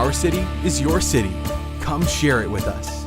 Our city is your city. Come share it with us.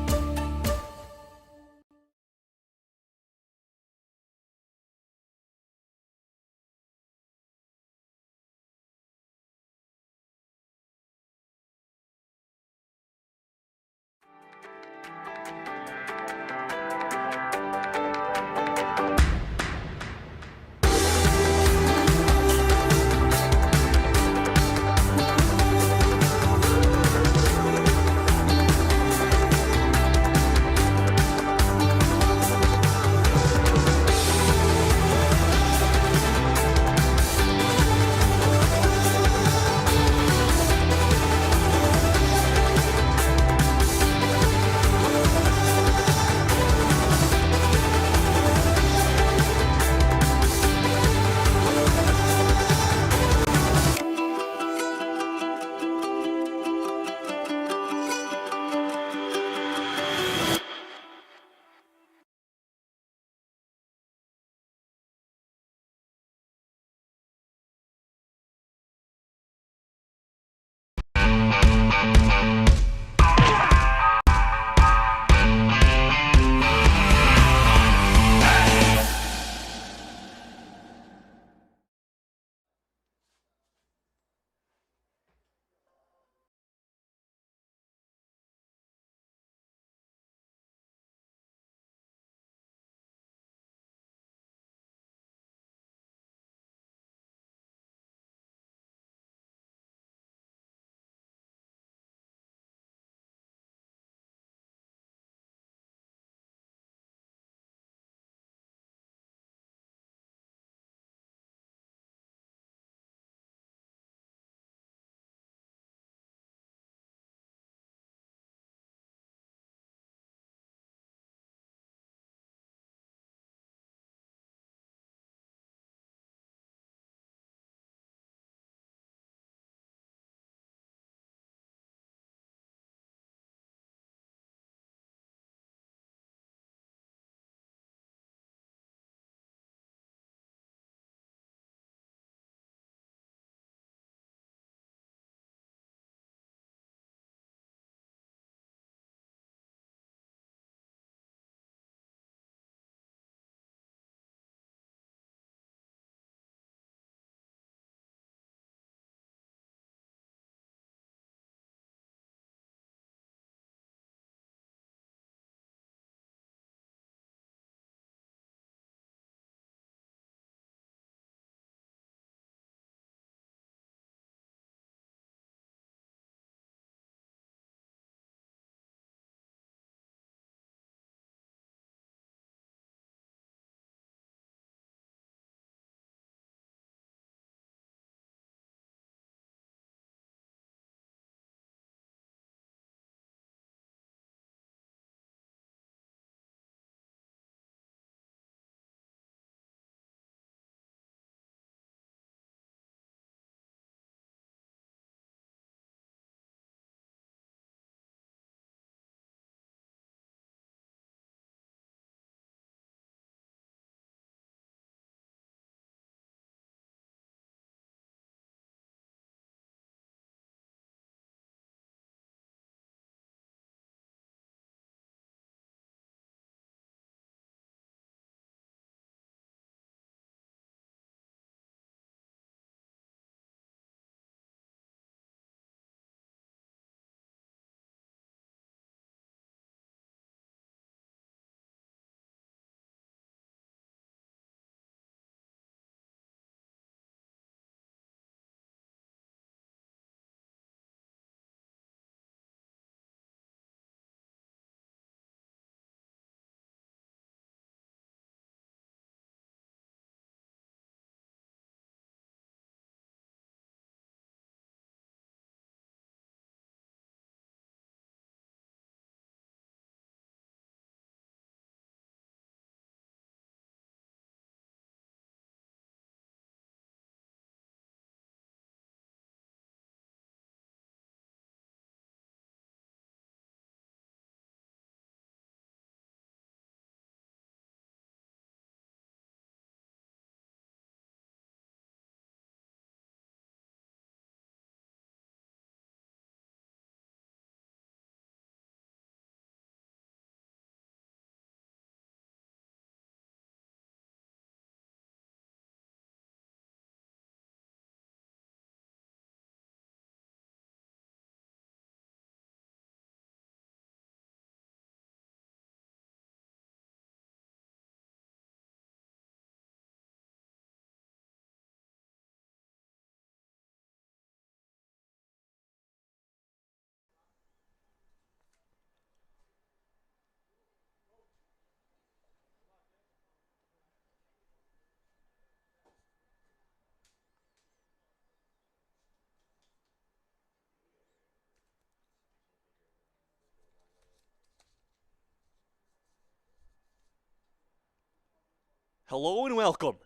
Hello and welcome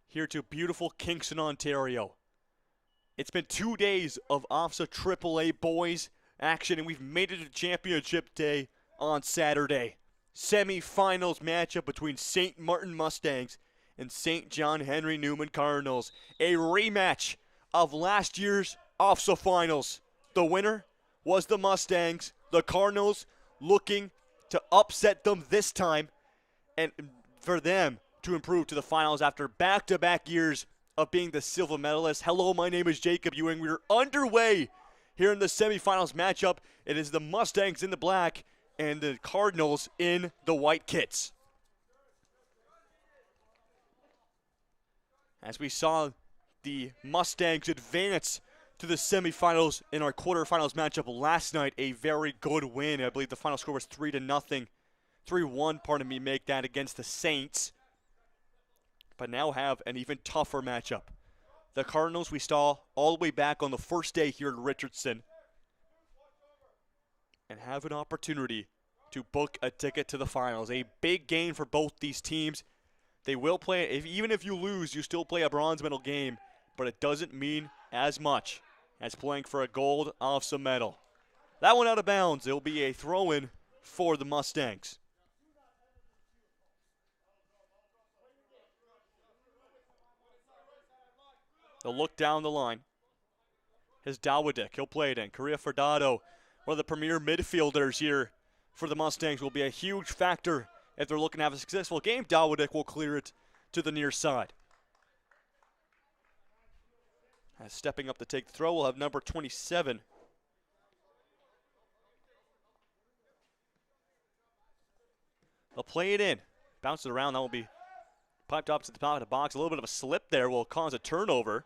here to beautiful Kingston, Ontario. It's been 2 days of OFSAA AAA boys action, and we've made it to championship day on Saturday. Semi-finals matchup between St. Martin Mustangs and St. John Henry Newman Cardinals. A rematch of last year's OFSAA finals. The winner was the Mustangs. The Cardinals looking to upset them this time, and for them to improve to the finals after back-to-back years of being the silver medalist. Hello, my name is Jacob Ewing. We're underway here in the semifinals matchup. It is the Mustangs in the black and the Cardinals in the white kits. As we saw the Mustangs advance to the semifinals in our quarterfinals matchup last night, a very good win. I believe the final score was 3-0. 3-1, pardon me, make that against the Saints. But now have an even tougher matchup. The Cardinals we saw all the way back on the first day here at Richardson, and have an opportunity to book a ticket to the finals. A big game for both these teams. They will play, even if you lose, you still play a bronze medal game, but it doesn't mean as much as playing for a gold OFSAA medal. That one out of bounds. It'll be a throw-in for the Mustangs. They'll look down the line. Here's Dawidic. He'll play it in. Correa Ferdado, one of the premier midfielders here for the Mustangs, will be a huge factor if they're looking to have a successful game. Dawidic will clear it to the near side. As stepping up to take the throw, we'll have number 27. They'll play it in. Bounce it around. That will be piped up to the top of the box. A little bit of a slip there will cause a turnover,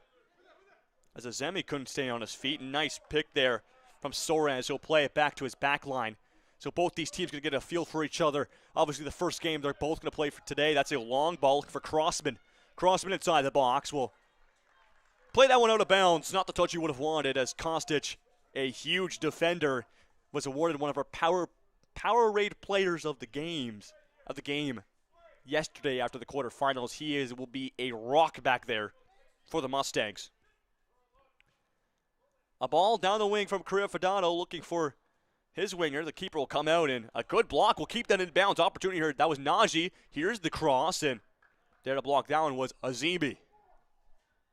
as Azemi couldn't stay on his feet. Nice pick there from Soares. He'll play it back to his back line. So both these teams going to get a feel for each other. Obviously, the first game they're both going to play for today. That's a long ball for Crossman. Crossman inside the box will play that one out of bounds. Not the touch you would have wanted, as Kostic, a huge defender, was awarded one of our Powerade players of the game yesterday after the quarterfinals. He will be a rock back there for the Mustangs. A ball down the wing from Correa Ferdado, looking for his winger. The keeper will come out, and a good block will keep that in bounds. Opportunity here. That was Najee. Here's the cross, and there to block down was Azemi.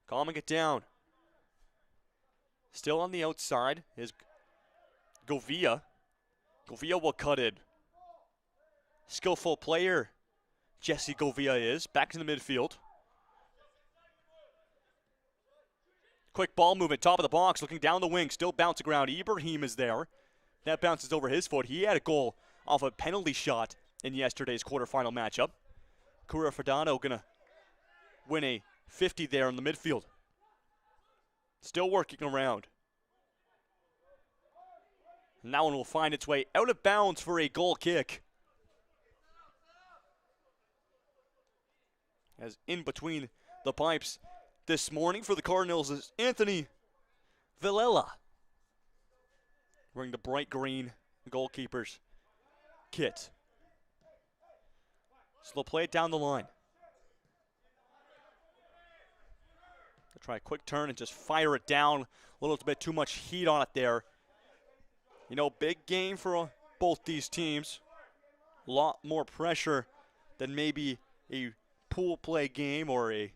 Calming it down. Still on the outside is Govia. Govia will cut in. Skillful player Jesse Govia is. Back to the midfield. Quick ball movement, top of the box, looking down the wing, still bouncing around. Ibrahim is there. That bounces over his foot. He had a goal off a penalty shot in yesterday's quarterfinal matchup. Correa Ferdado going to win a 50 there in the midfield. Still working around. And that one will find its way out of bounds for a goal kick. As in between the pipes this morning for the Cardinals is Anthony Villela, wearing the bright green goalkeeper's kit. So they'll play it down the line. They'll try a quick turn and just fire it down. A little bit too much heat on it there. You know, big game for both these teams. A lot more pressure than maybe a pool play game or a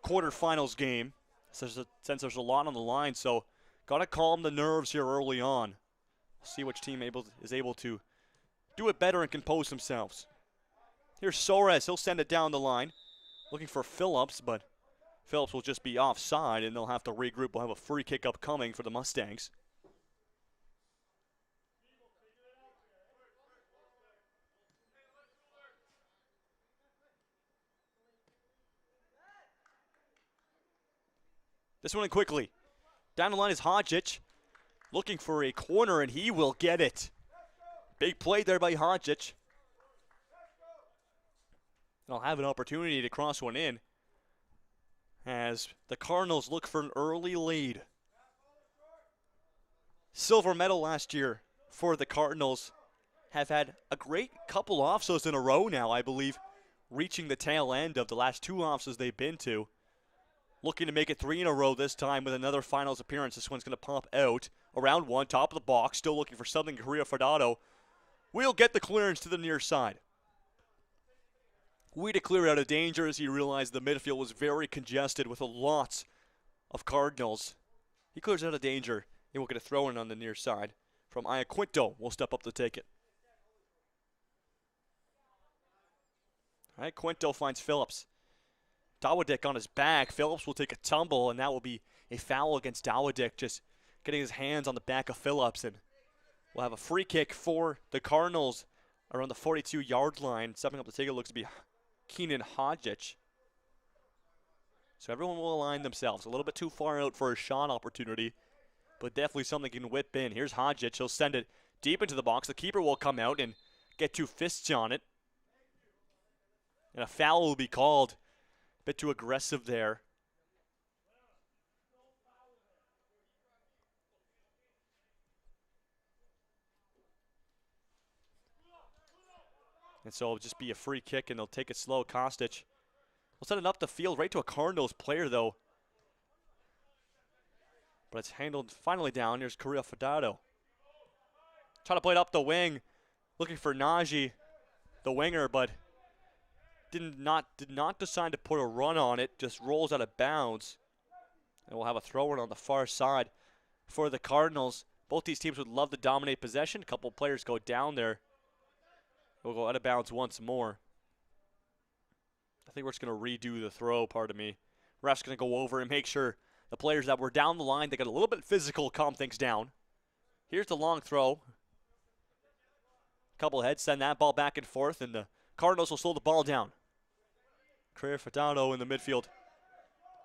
quarterfinals game, since there's a lot on the line. So got to calm the nerves here early on. See which team is able to do it better and compose themselves. Here's Soares. He'll send it down the line, looking for Phillips, but Phillips will just be offside, and they'll have to regroup. We'll have a free kick upcoming for the Mustangs. This one in quickly. Down the line is Hodgic, looking for a corner, and he will get it. Big play there by Hodgic. They'll have an opportunity to cross one in as the Cardinals look for an early lead. Silver medal last year for the Cardinals. Have had a great couple OFSAAs in a row now, I believe. reaching the tail end of the last 2 offices they've been to. Looking to make it 3 in a row this time with another finals appearance. This one's going to pop out. Around 1, top of the box, still looking for something. Korea Furtado will get the clearance to the near side. Way to clear out of danger as he realized the midfield was very congested with a lot of Cardinals. He clears out of danger. He will get a throw in on the near side from Iaquinto. Will step up to take it. Iaquinto finds Phillips. Dawadik on his back. Phillips will take a tumble, and that will be a foul against Dawadik, just getting his hands on the back of Phillips. And we'll have a free kick for the Cardinals around the 42-yard line. Stepping up to take it looks to be Keenan Hodgich. So everyone will align themselves. A little bit too far out for a shot opportunity, but definitely something he can whip in. Here's Hodgich. He'll send it deep into the box. The keeper will come out and get 2 fists on it. And a foul will be called. A bit too aggressive there. And so it'll just be a free kick, and they'll take it slow. Kostic will send it up the field right to a Cardinals player, though. But it's handled finally down. Here's Korea Furtado. Trying to play it up the wing. Looking for Najee, the winger, but did not decide to put a run on it. Just rolls out of bounds. And we'll have a throw-in on the far side for the Cardinals. Both these teams would love to dominate possession. A couple players go down there. We'll go out of bounds once more. I think we're just going to redo the throw, pardon me. Ref's going to go over and make sure the players that were down the line, they got a little bit physical, calm things down. Here's the long throw. Couple heads send that ball back and forth, and the Cardinals will slow the ball down. Korea Furtado in the midfield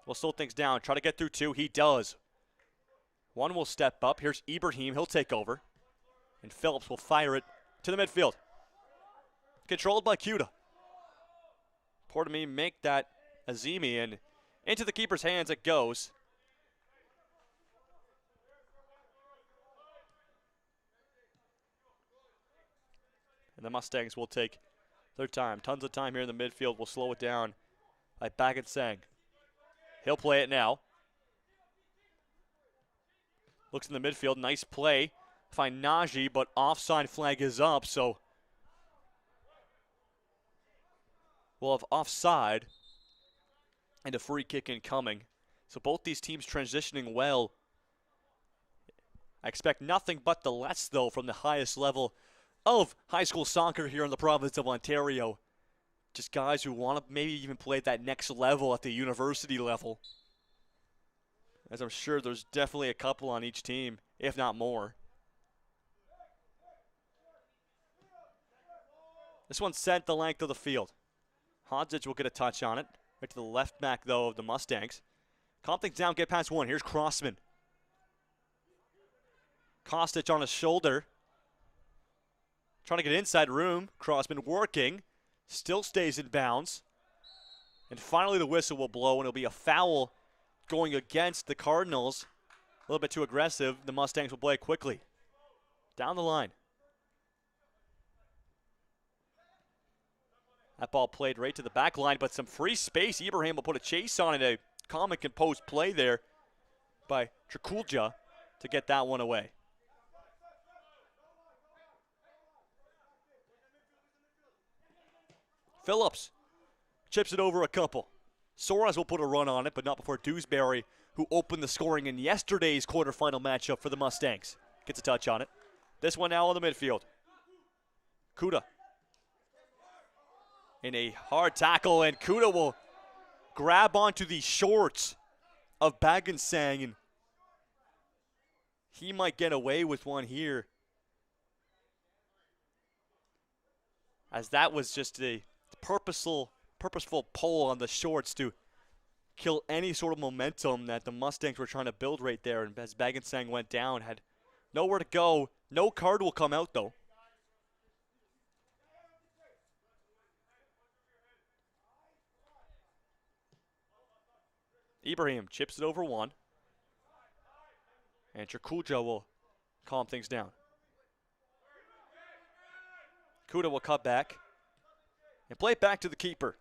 will slow things down. Try to get through 2. He does. 1 will step up. Here's Ibrahim. He'll take over. And Phillips will fire it to the midfield. Controlled by Cuda. Pardon me, make that Azimi, and into the keeper's hands it goes. And the Mustangs will take their time. Tons of time here in the midfield. We'll slow it down by Bagensang. He'll play it now. Looks in the midfield. Nice play. Find Najee, but offside flag is up, so we'll have offside and a free kick incoming. So both these teams transitioning well. I expect nothing but the less, though, from the highest level of high school soccer here in the province of Ontario. Just guys who want to maybe even play at that next level at the university level. As I'm sure there's definitely a couple on each team, if not more. This one's sent the length of the field. Hodgich will get a touch on it. Right to the left back, though, of the Mustangs. Calm things down, get past 1. Here's Crossman. Kostic on his shoulder. Trying to get inside room. Crossman working. Still stays in bounds. And finally the whistle will blow, and it'll be a foul going against the Cardinals. A little bit too aggressive. The Mustangs will play it quickly. Down the line. That ball played right to the back line, but some free space. Ibrahim will put a chase on it. A calm and composed play there by Trikulja to get that one away. Phillips chips it over a couple. Soares will put a run on it, but not before Dewsbury, who opened the scoring in yesterday's quarterfinal matchup for the Mustangs, gets a touch on it. This one now on the midfield. Kuda in a hard tackle, and Kuda will grab onto the shorts of Bagensang, and he might get away with one here, as that was just a purposeful pull on the shorts to kill any sort of momentum that the Mustangs were trying to build right there. And as Bagensang went down, had nowhere to go. No card will come out, though. Ibrahim chips it over 1. And Trikulja will calm things down. Kuda will cut back. And play it back to the keeper.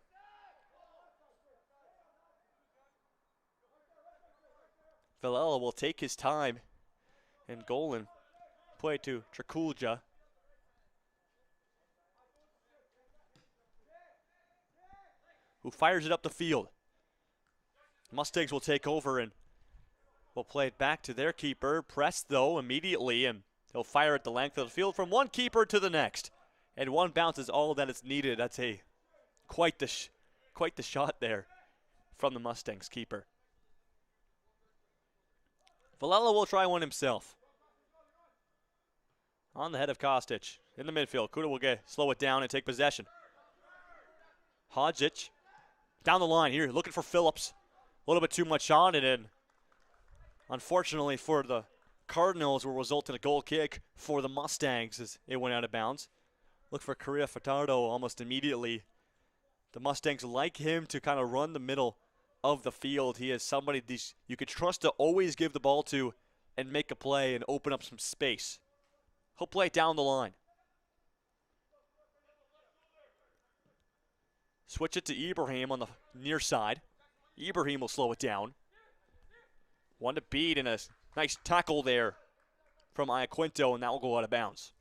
Villela will take his time. And Golan play to Trakulja. Who fires it up the field. Mustangs will take over and will play it back to their keeper. Press, though, immediately, and he'll fire it the length of the field from one keeper to the next. And one bounce is all that is needed. That's quite the shot there from the Mustangs keeper. Villela will try one himself. On the head of Kostic. In the midfield, Kuda will slow it down and take possession. Hodgic down the line here, looking for Phillips. A little bit too much on it, and unfortunately for the Cardinals will result in a goal kick for the Mustangs as it went out of bounds. Look for Correa Furtado almost immediately. The Mustangs like him to kind of run the middle of the field. He is somebody you could trust to always give the ball to and make a play and open up some space. He'll play it down the line. Switch it to Ibrahim on the near side. Ibrahim will slow it down. One to beat and a nice tackle there from Iaquinto, and that will go out of bounds.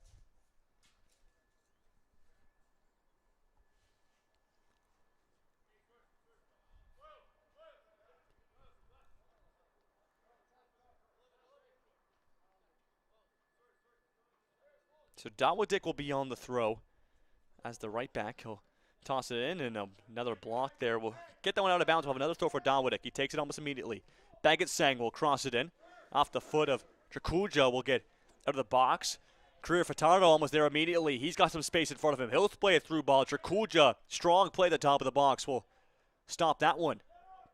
So Dawodik will be on the throw as the right back. He'll toss it in, and another block there. We'll get that one out of bounds. We'll have another throw for Dawodik. He takes it almost immediately. Baggett Sang will cross it in. Off the foot of Trakulja will get out of the box. Correa Furtado almost there immediately. He's got some space in front of him. He'll play a through ball. Trakulja, strong play at the top of the box, will stop that one.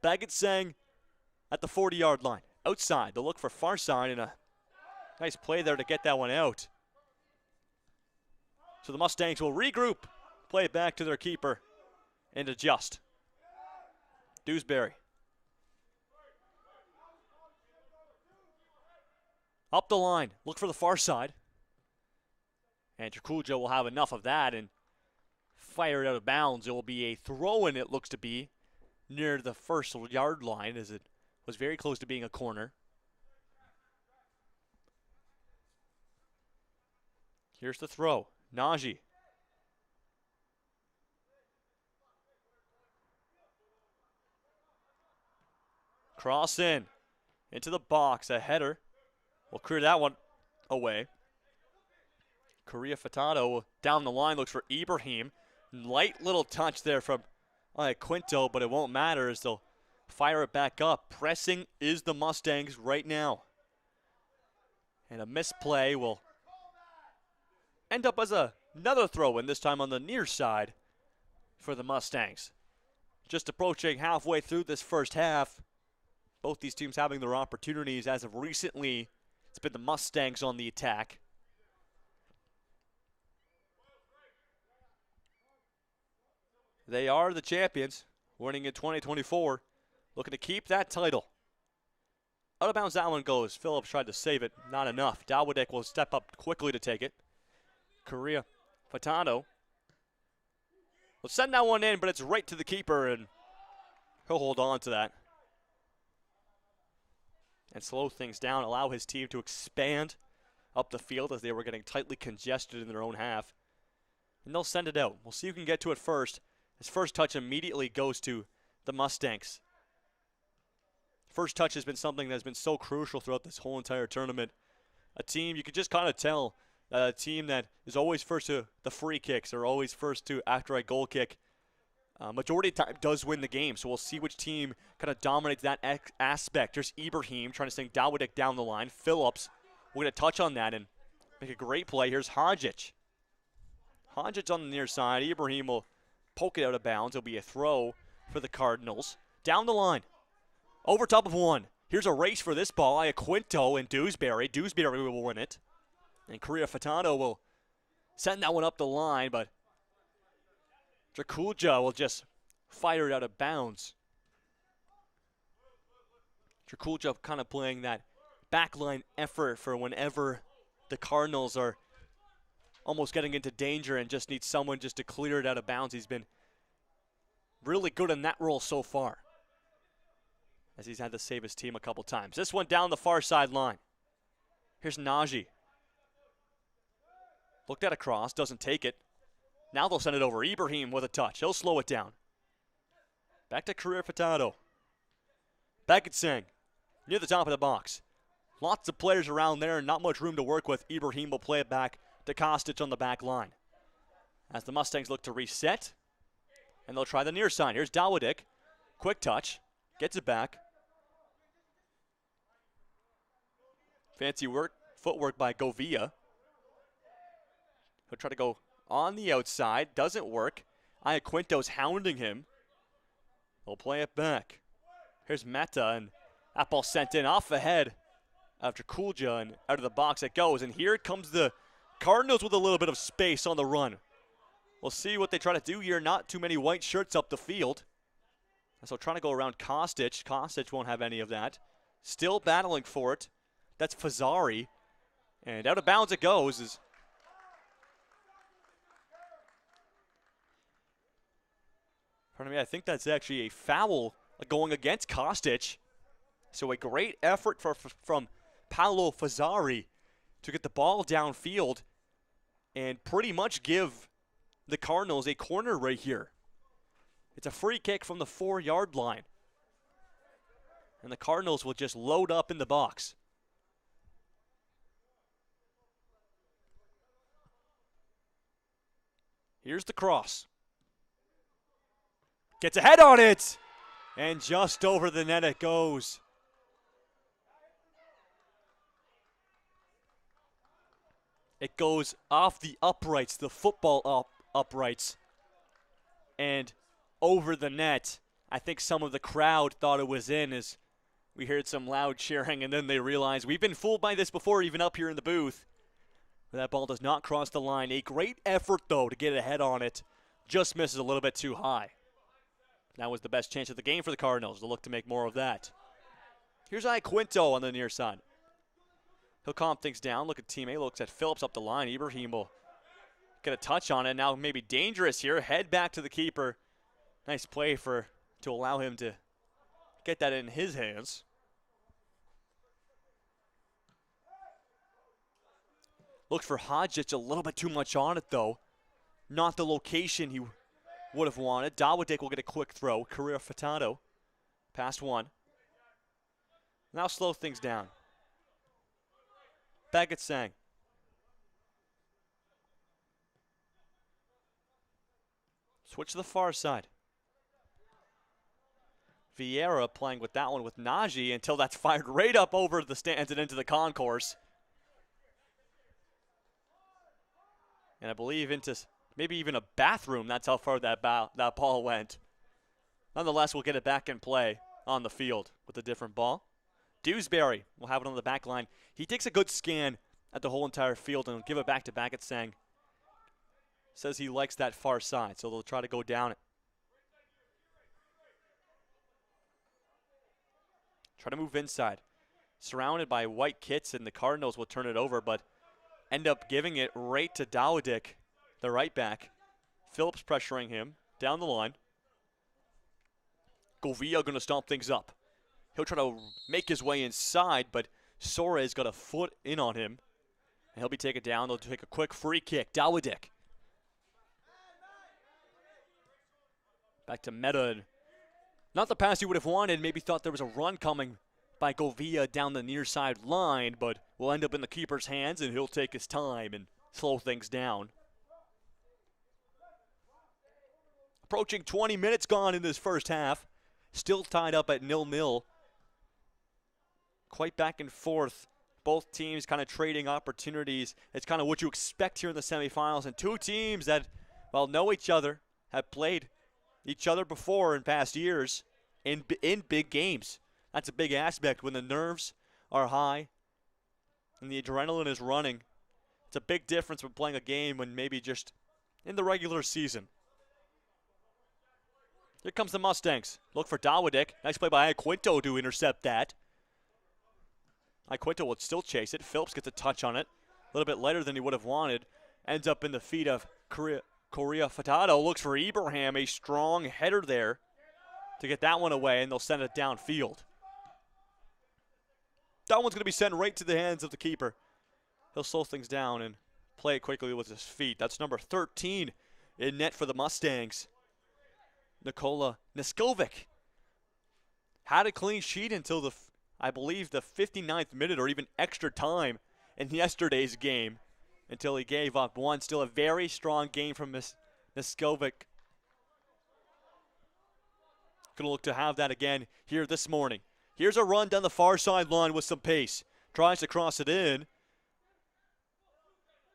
Baggett Sang at the 40-yard line. Outside, the look for far side, and a nice play there to get that one out. So the Mustangs will regroup, play it back to their keeper, and adjust. Dewsbury. Up the line, look for the far side. And Trakulja will have enough of that and fire it out of bounds. It will be a throw-in, it looks to be, near the first yard line, as it was very close to being a corner. Here's the throw. Najee. Cross in. Into the box. A header. We'll clear that one away. Correa Furtado down the line. Looks for Ibrahim. Light little touch there from Quinto, but it won't matter as they'll fire it back up. Pressing is the Mustangs right now. And a misplay will end up as another throw-in, this time on the near side for the Mustangs. Just approaching halfway through this first half. Both these teams having their opportunities. As of recently, it's been the Mustangs on the attack. They are the champions, winning in 2024, looking to keep that title. Out of bounds that one goes. Phillips tried to save it, not enough. Dawodik will step up quickly to take it. Correa Furtado will send that one in, but it's right to the keeper, and he'll hold on to that and slow things down, allow his team to expand up the field as they were getting tightly congested in their own half. And they'll send it out. We'll see who can get to it first. His first touch immediately goes to the Mustangs. First touch has been something that's been so crucial throughout this whole entire tournament. A team, you could just kind of tell, a team that is always first to the free kicks or always first to after a goal kick, majority of the time does win the game. So we'll see which team kind of dominates that aspect. There's Ibrahim trying to send Dawodik down the line. Phillips will get a touch on that and make a great play. Here's Hodgic. Hodgic's on the near side. Ibrahim will poke it out of bounds. It'll be a throw for the Cardinals. Down the line. Over top of one. Here's a race for this ball. Iaquinto and Dewsbury. Dewsbury will win it. And Correa Furtado will send that one up the line, but Trakulja will just fire it out of bounds. Trakulja kind of playing that backline effort for whenever the Cardinals are almost getting into danger and just need someone just to clear it out of bounds. He's been really good in that role so far, as he's had to save his team a couple times. This one down the far sideline. Here's Najee. Looked at a cross, doesn't take it. Now they'll send it over. Ibrahim with a touch. He'll slow it down. Back to Career Furtado. Back at Singh, near the top of the box. Lots of players around there and not much room to work with. Ibrahim will play it back to Kostic on the back line. As the Mustangs look to reset, and they'll try the near side. Here's Dawodik. Quick touch. Gets it back. Fancy footwork by Govia. He'll try to go on the outside. Doesn't work. Iaquinto's hounding him. They'll play it back. Here's Meta, and that ball sent in off the head after Kulja, and out of the box it goes. And here comes the Cardinals with a little bit of space on the run. We'll see what they try to do here. Not too many white shirts up the field. So trying to go around Kostic. Kostic won't have any of that. Still battling for it. That's Fazari. And out of bounds it goes. Pardon me, I think that's actually a foul going against Kostic. So a great effort from Paolo Fazari to get the ball downfield and pretty much give the Cardinals a corner right here. It's a free kick from the 4-yard line. And the Cardinals will just load up in the box. Here's the cross. Gets a head on it. And just over the net it goes. It goes off the uprights, the football uprights, and over the net. I think some of the crowd thought it was in as we heard some loud cheering, and then they realized we've been fooled by this before, even up here in the booth. But that ball does not cross the line. A great effort, though, to get a head on it. Just misses a little bit too high. That was the best chance of the game for the Cardinals. They'll look to make more of that. Here's Iaquinto on the near side. He'll calm things down. Look at teammate. Looks at Phillips up the line. Ibrahim will get a touch on it. Now maybe dangerous here. Head back to the keeper. Nice play to allow him to get that in his hands. Looked for Hodgic a little bit too much on it, though. Not the location he would have wanted. Dawodik will get a quick throw. Career Furtado. Past one. Now slow things down. Back at Sang. Switch to the far side. Vieira playing with that one with Najee until that's fired right up over the stands and into the concourse. And I believe into maybe even a bathroom. That's how far that ball went. Nonetheless, we'll get it back in play on the field with a different ball. Dewsbury will have it on the back line. He takes a good scan at the whole entire field and will give it back to Sang. Says he likes that far side, so they'll try to go down it. Try to move inside. Surrounded by white kits, and the Cardinals will turn it over, but end up giving it right to Dawodik, the right back. Phillips pressuring him down the line. Govia going to stomp things up. He'll try to make his way inside, but Soares got a foot in on him. And he'll be taken down. They'll take a quick free kick. Dawodik. Back to Meta. Not the pass he would have wanted. Maybe thought there was a run coming by Govia down the near side line, but will end up in the keeper's hands, and he'll take his time and slow things down. Approaching 20 minutes gone in this first half. Still tied up at 0-0. Quite back and forth. Both teams kind of trading opportunities. It's kind of what you expect here in the semifinals. And two teams that, well, know each other, have played each other before in past years in big games. That's a big aspect when the nerves are high and the adrenaline is running. It's a big difference when playing a game when maybe just in the regular season. Here comes the Mustangs. Look for Dawodik. Nice play by Iaquinto to intercept that. Iaquinto would still chase it. Phillips gets a touch on it. A little bit lighter than he would have wanted. Ends up in the feet of Correa Furtado looks for Ibrahim, a strong header there to get that one away, and they'll send it downfield. That one's going to be sent right to the hands of the keeper. He'll slow things down and play it quickly with his feet. That's number 13 in net for the Mustangs. Nikola Neskovic had a clean sheet until I believe the 59th minute or even extra time in yesterday's game until he gave up one. Still a very strong game from Neskovic. Going to look to have that again here this morning. Here's a run down the far sideline with some pace. Tries to cross it in.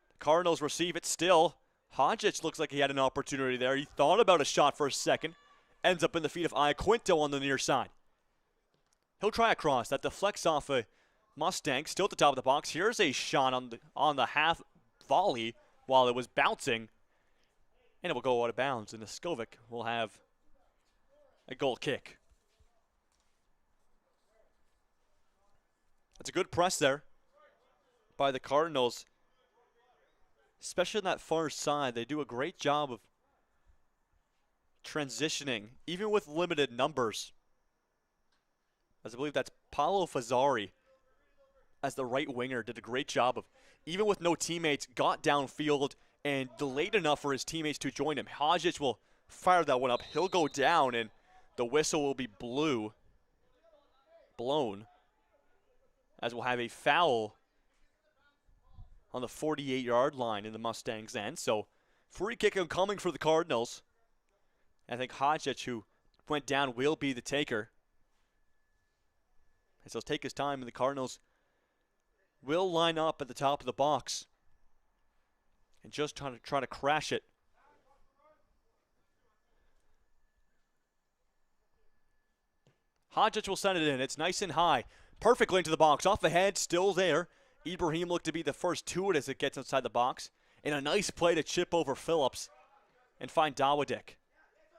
The Cardinals receive it still. Hodgic looks like he had an opportunity there. He thought about a shot for a second. Ends up in the feet of Iaquinto on the near side. He'll try a cross. That deflects off a Mustang. Still at the top of the box. Here's a shot on the half volley while it was bouncing. And it will go out of bounds. And Neskovic will have a goal kick. That's a good press there by the Cardinals. Especially on that far side. They do a great job of transitioning, even with limited numbers. As I believe that's Paulo Fazzari as the right winger did a great job of, even with no teammates, got downfield and delayed enough for his teammates to join him. Hodgic will fire that one up. He'll go down and the whistle will be blown, as we'll have a foul on the 48-yard line in the Mustangs' end. So free kick incoming for the Cardinals. I think Hodgic, who went down, will be the taker. And so he'll take his time, and the Cardinals will line up at the top of the box and just try to crash it. Hodgic will send it in. It's nice and high. Perfectly into the box. Off the head, still there. Ibrahim looked to be the first to it as it gets inside the box. And a nice play to chip over Phillips and find Dawodik.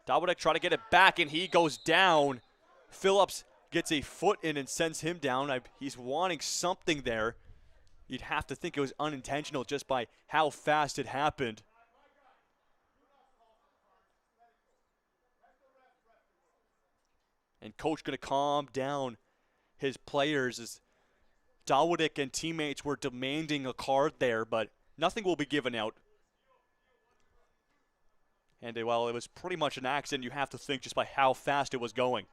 Dawodik try to get it back, and he goes down. Phillips gets a foot in and sends him down. He's wanting something there. You'd have to think it was unintentional just by how fast it happened. And coach going to calm down his players as Dawodik and teammates were demanding a card there, but nothing will be given out. And while it was pretty much an accident, you have to think just by how fast it was going.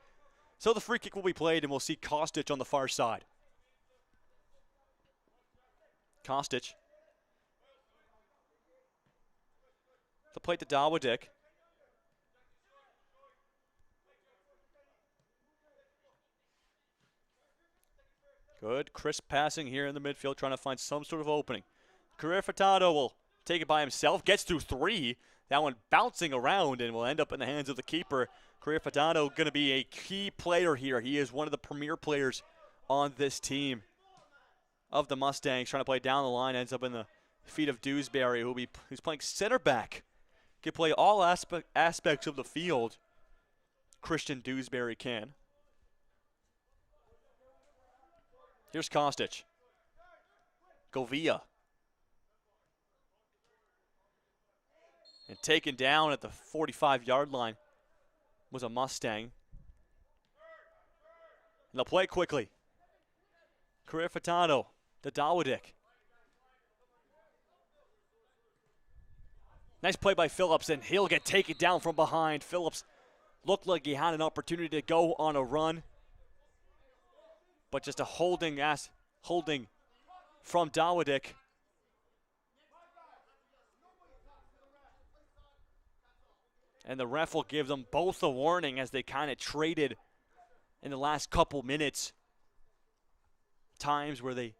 So the free kick will be played, and we'll see Kostic on the far side. Kostic. The plate to Dawodik. Good, crisp passing here in the midfield, trying to find some sort of opening. Correa Furtado will take it by himself, gets through three. That one bouncing around and will end up in the hands of the keeper. Correa Furtado going to be a key player here. He is one of the premier players on this team of the Mustangs. Trying to play down the line, ends up in the feet of Dewsbury, who's playing center back. Can play all aspects of the field. Christian Dewsbury can. Here's Kostic. Govia. And taken down at the 45-yard line was a Mustang. And they'll play quickly. Correa Furtado to Dawodik. Nice play by Phillips, and he'll get taken down from behind. Phillips looked like he had an opportunity to go on a run. But just a holding from Dawodik. And the ref will give them both a warning as they kind of traded in the last couple minutes. Times where they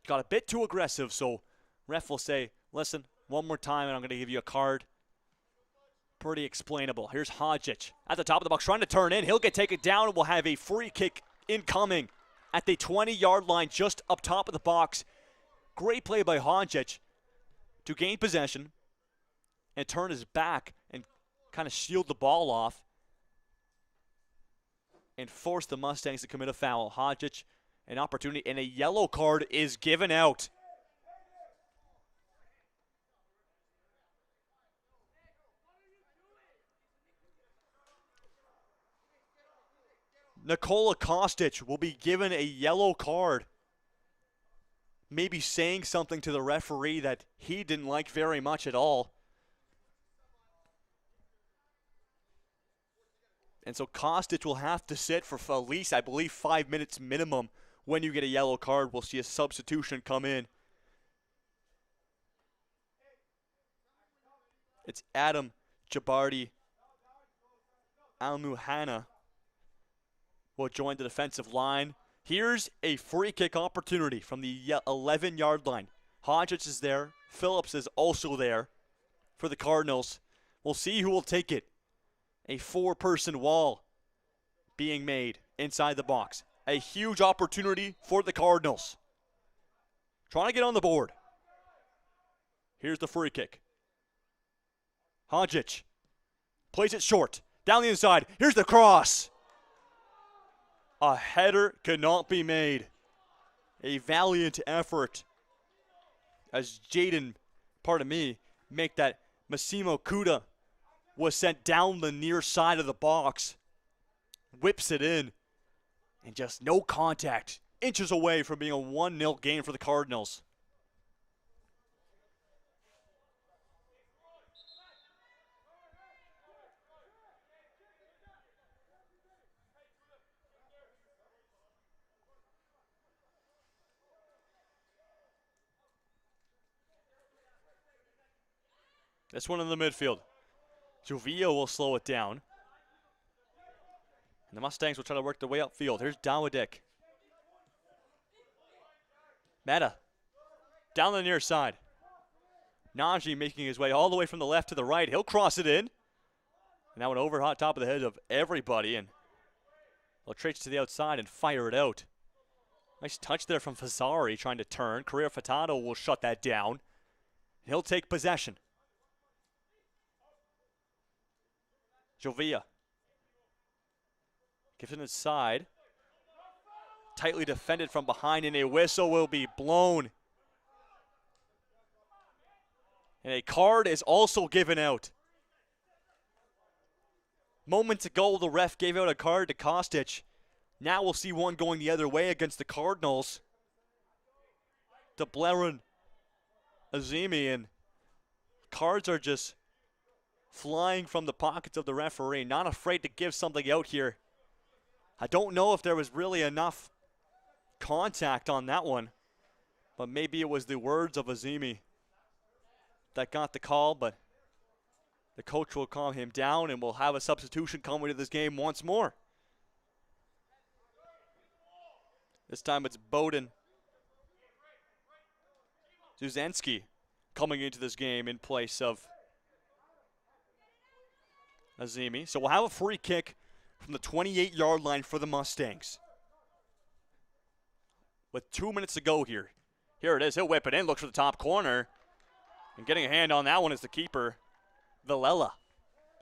got a bit too aggressive, so ref will say, listen, one more time and I'm going to give you a card. Pretty explainable. Here's Hodgic at the top of the box trying to turn in. He'll get taken down and we'll have a free kick incoming at the 20-yard line just up top of the box. Great play by Hodgic to gain possession and turn his back and kind of shield the ball off and force the Mustangs to commit a foul. Hodgic, an opportunity, and a yellow card is given out. Nikola Kostic will be given a yellow card. Maybe saying something to the referee that he didn't like very much at all. And so Kostic will have to sit for at least, I believe, 5 minutes minimum. When you get a yellow card, we'll see a substitution come in. It's Adam Jabardi Almuhana will join the defensive line. Here's a free kick opportunity from the 11-yard line. Hodges is there. Phillips is also there for the Cardinals. We'll see who will take it. A 4-person wall being made inside the box. A huge opportunity for the Cardinals. Trying to get on the board. Here's the free kick. Hodges plays it short. Down the inside. Here's the cross. A header cannot be made. A valiant effort as make that Massimo Kuda was sent down the near side of the box. Whips it in. And just no contact. Inches away from being a 1-0 gain for the Cardinals. This one in the midfield. Jovia will slow it down. And the Mustangs will try to work their way upfield. Here's Dawidik. Meta. Down the near side. Najee making his way all the way from the left to the right. He'll cross it in. And that one over hot top of the head of everybody. And they'll trace to the outside and fire it out. Nice touch there from Fazzari trying to turn. Correa Furtado will shut that down. He'll take possession. Jovia. Gives it inside. Tightly defended from behind, and a whistle will be blown. And a card is also given out. Moments ago, the ref gave out a card to Kostic. Now we'll see one going the other way against the Cardinals. To Blaren Azimi, and cards are just flying from the pockets of the referee. Not afraid to give something out here. I don't know if there was really enough contact on that one, but maybe it was the words of Azimi that got the call, but the coach will calm him down and we'll have a substitution coming to this game once more. This time it's Bowden Zuzensky coming into this game in place of Azimi. So we'll have a free kick from the 28-yard line for the Mustangs. With 2 minutes to go here. Here it is. He'll whip it in. Looks for the top corner. And getting a hand on that one is the keeper, Villela.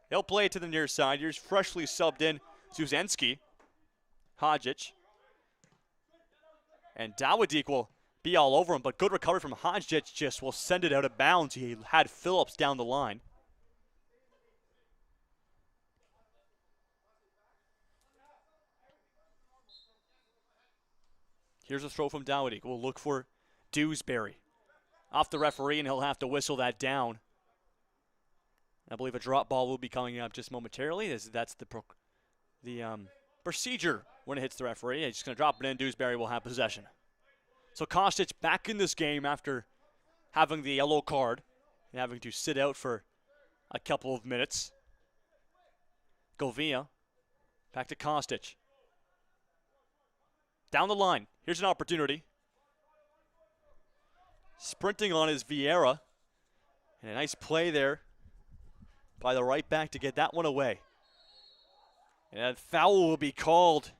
He'll play it to the near side. Here's freshly subbed in Zuzensky. Hodgic. And Dawidik will be all over him, but good recovery from Hodgic just will send it out of bounds. He had Phillips down the line. Here's a throw from Dawidik. We'll look for Dewsbury. Off the referee, and he'll have to whistle that down. I believe a drop ball will be coming up just momentarily. That's the procedure when it hits the referee. He's just going to drop it in. Dewsbury will have possession. So Kostic back in this game after having the yellow card and having to sit out for a couple of minutes. Govia back to Kostic. Down the line. Here's an opportunity. Sprinting on is Vieira. And a nice play there by the right back to get that one away. And that foul will be called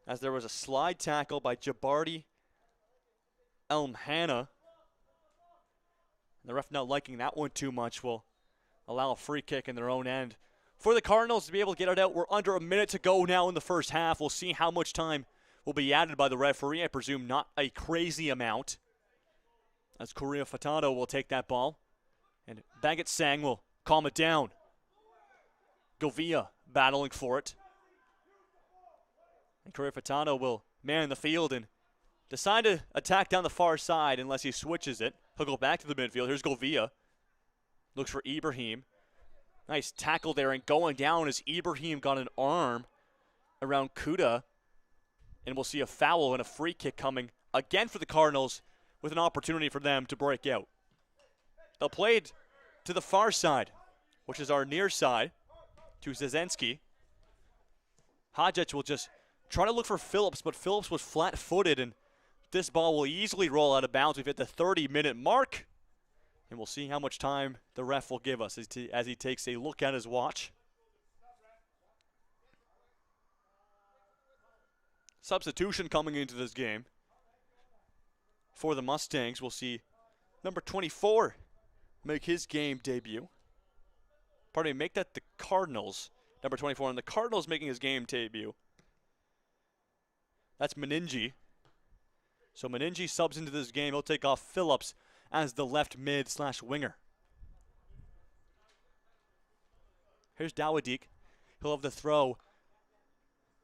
as there was a slide tackle by Jabardi Elmhana. The ref not liking that one too much will allow a free kick in their own end. For the Cardinals to be able to get it out, we're under a minute to go now in the first half. We'll see how much time will be added by the referee. I presume not a crazy amount. As Correa Furtado will take that ball. And Bagat Sang will calm it down. Govia battling for it. And Corey Furtado will man the field and decide to attack down the far side unless he switches it. He'll go back to the midfield. Here's Govia. Looks for Ibrahim. Nice tackle there, and going down as Ibrahim got an arm around Kuda. And we'll see a foul and a free kick coming again for the Cardinals with an opportunity for them to break out. They'll play it to the far side, which is our near side, to Zezensky. Hadjic will just try to look for Phillips, but Phillips was flat-footed, and this ball will easily roll out of bounds. We've hit the 30-minute mark, and we'll see how much time the ref will give us as he takes a look at his watch. Substitution coming into this game for the Mustangs. We'll see number 24 make his game debut. Pardon me, make that the Cardinals. Number 24, and the Cardinals making his game debut. That's Meningi. So Meningi subs into this game. He'll take off Phillips as the left mid/winger. Here's Dawadik. He'll have the throw.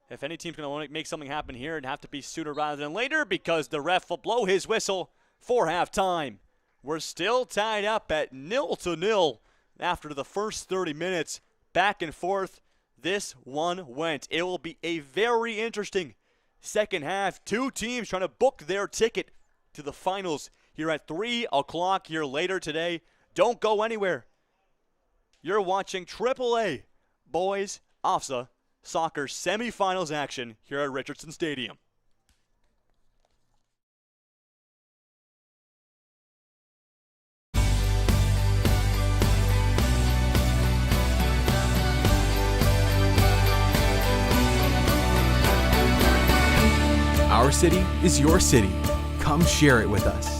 If any team's going to want to make something happen here, it'd have to be sooner rather than later, because the ref will blow his whistle for halftime. We're still tied up at 0-0 after the first 30 minutes. Back and forth, this one went. It will be a very interesting second half. Two teams trying to book their ticket to the finals here at 3 o'clock here later today. Don't go anywhere. You're watching AAA Boys OFSAA Soccer semifinals action here at Richardson Stadium. Our city is your city. Come share it with us.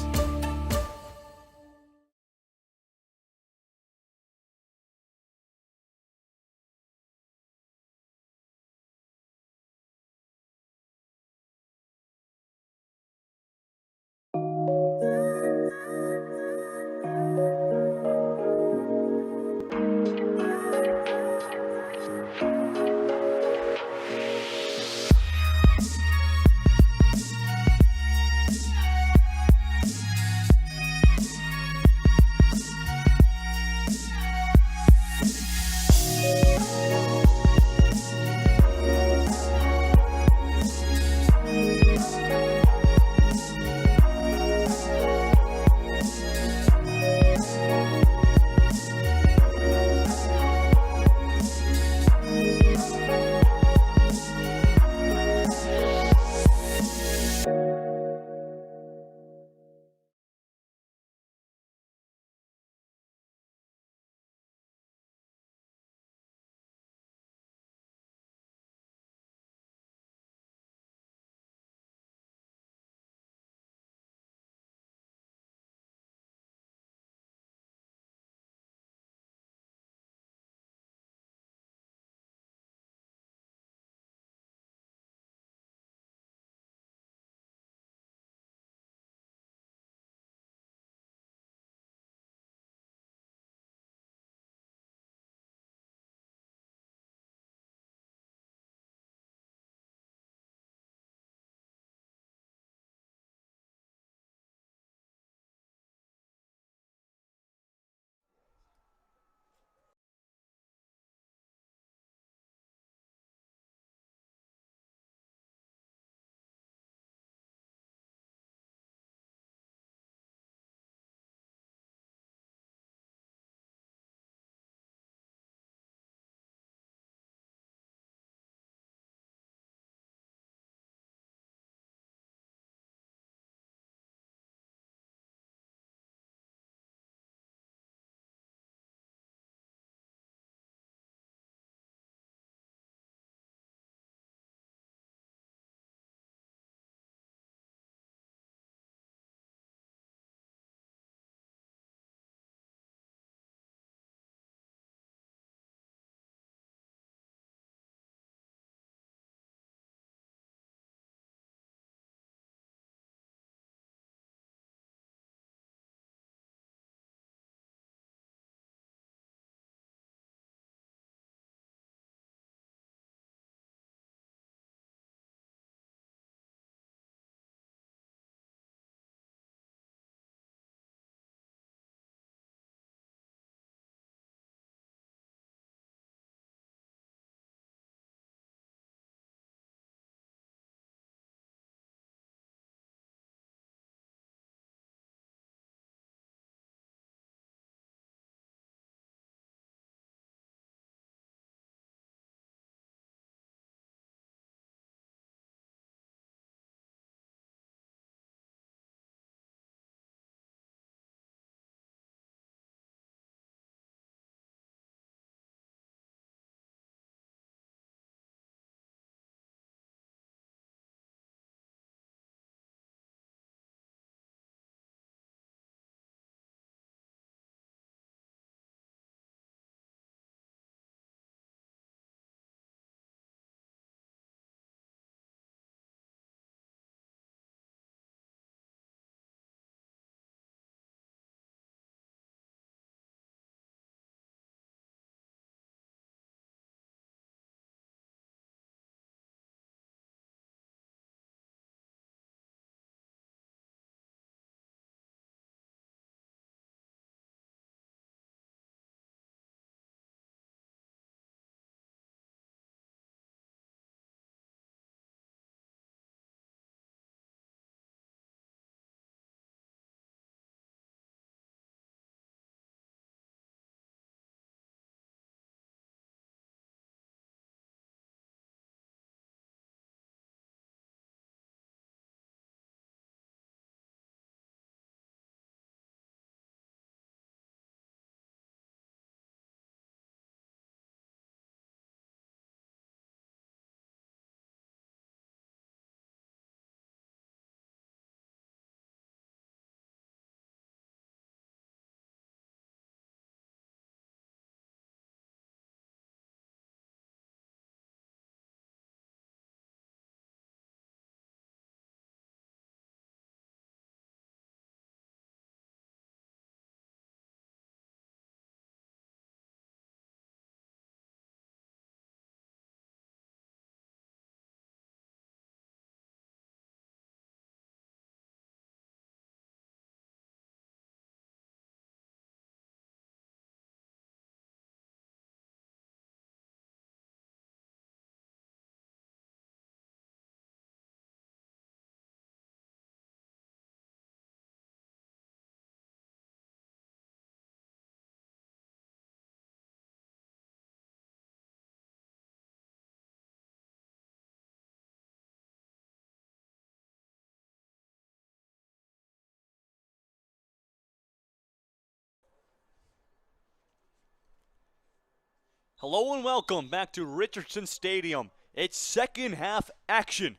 Hello and welcome back to Richardson Stadium. It's second half action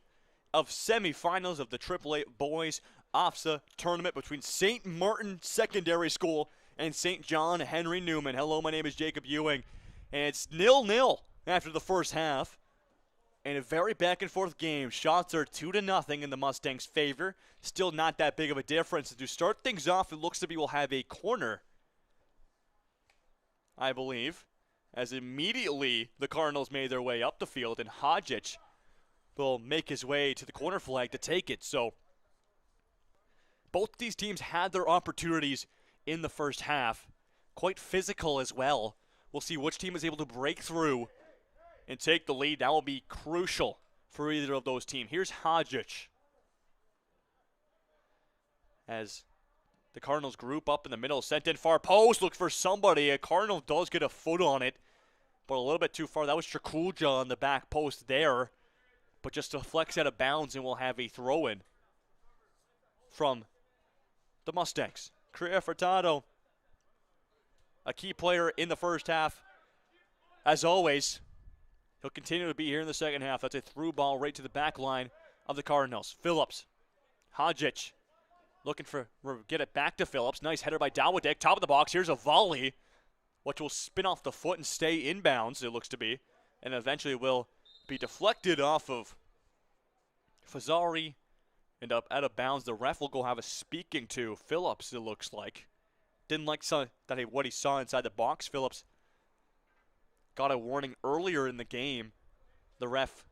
of semifinals of the AAA Boys OFSAA tournament between St. Martin Secondary School and St. John Henry Newman. Hello, my name is Jacob Ewing, and it's 0-0 after the first half. And a very back and forth game. Shots are 2-0 in the Mustangs' favor. Still not that big of a difference. To start things off, it looks to be we'll have a corner, I believe, as immediately the Cardinals made their way up the field, and Hodgic will make his way to the corner flag to take it. So both these teams had their opportunities in the first half. Quite physical as well. We'll see which team is able to break through and take the lead. That will be crucial for either of those teams. Here's Hodgic as the Cardinals group up in the middle, sent in far post, look for somebody. A Cardinal does get a foot on it, but a little bit too far. That was Chakulja on the back post there, but just deflects out of bounds, and we'll have a throw-in from the Mustangs. Correa Furtado, a key player in the first half. As always, he'll continue to be here in the second half. That's a through ball right to the back line of the Cardinals. Phillips, Hodgic, looking for get it back to Phillips. Nice header by Dawodik. Top of the box. Here's a volley, which will spin off the foot and stay inbounds, it looks to be. And eventually will be deflected off of Fazari and up out of bounds. The ref will go have a speaking to Phillips, it looks like. Didn't like what he saw inside the box. Phillips got a warning earlier in the game. The ref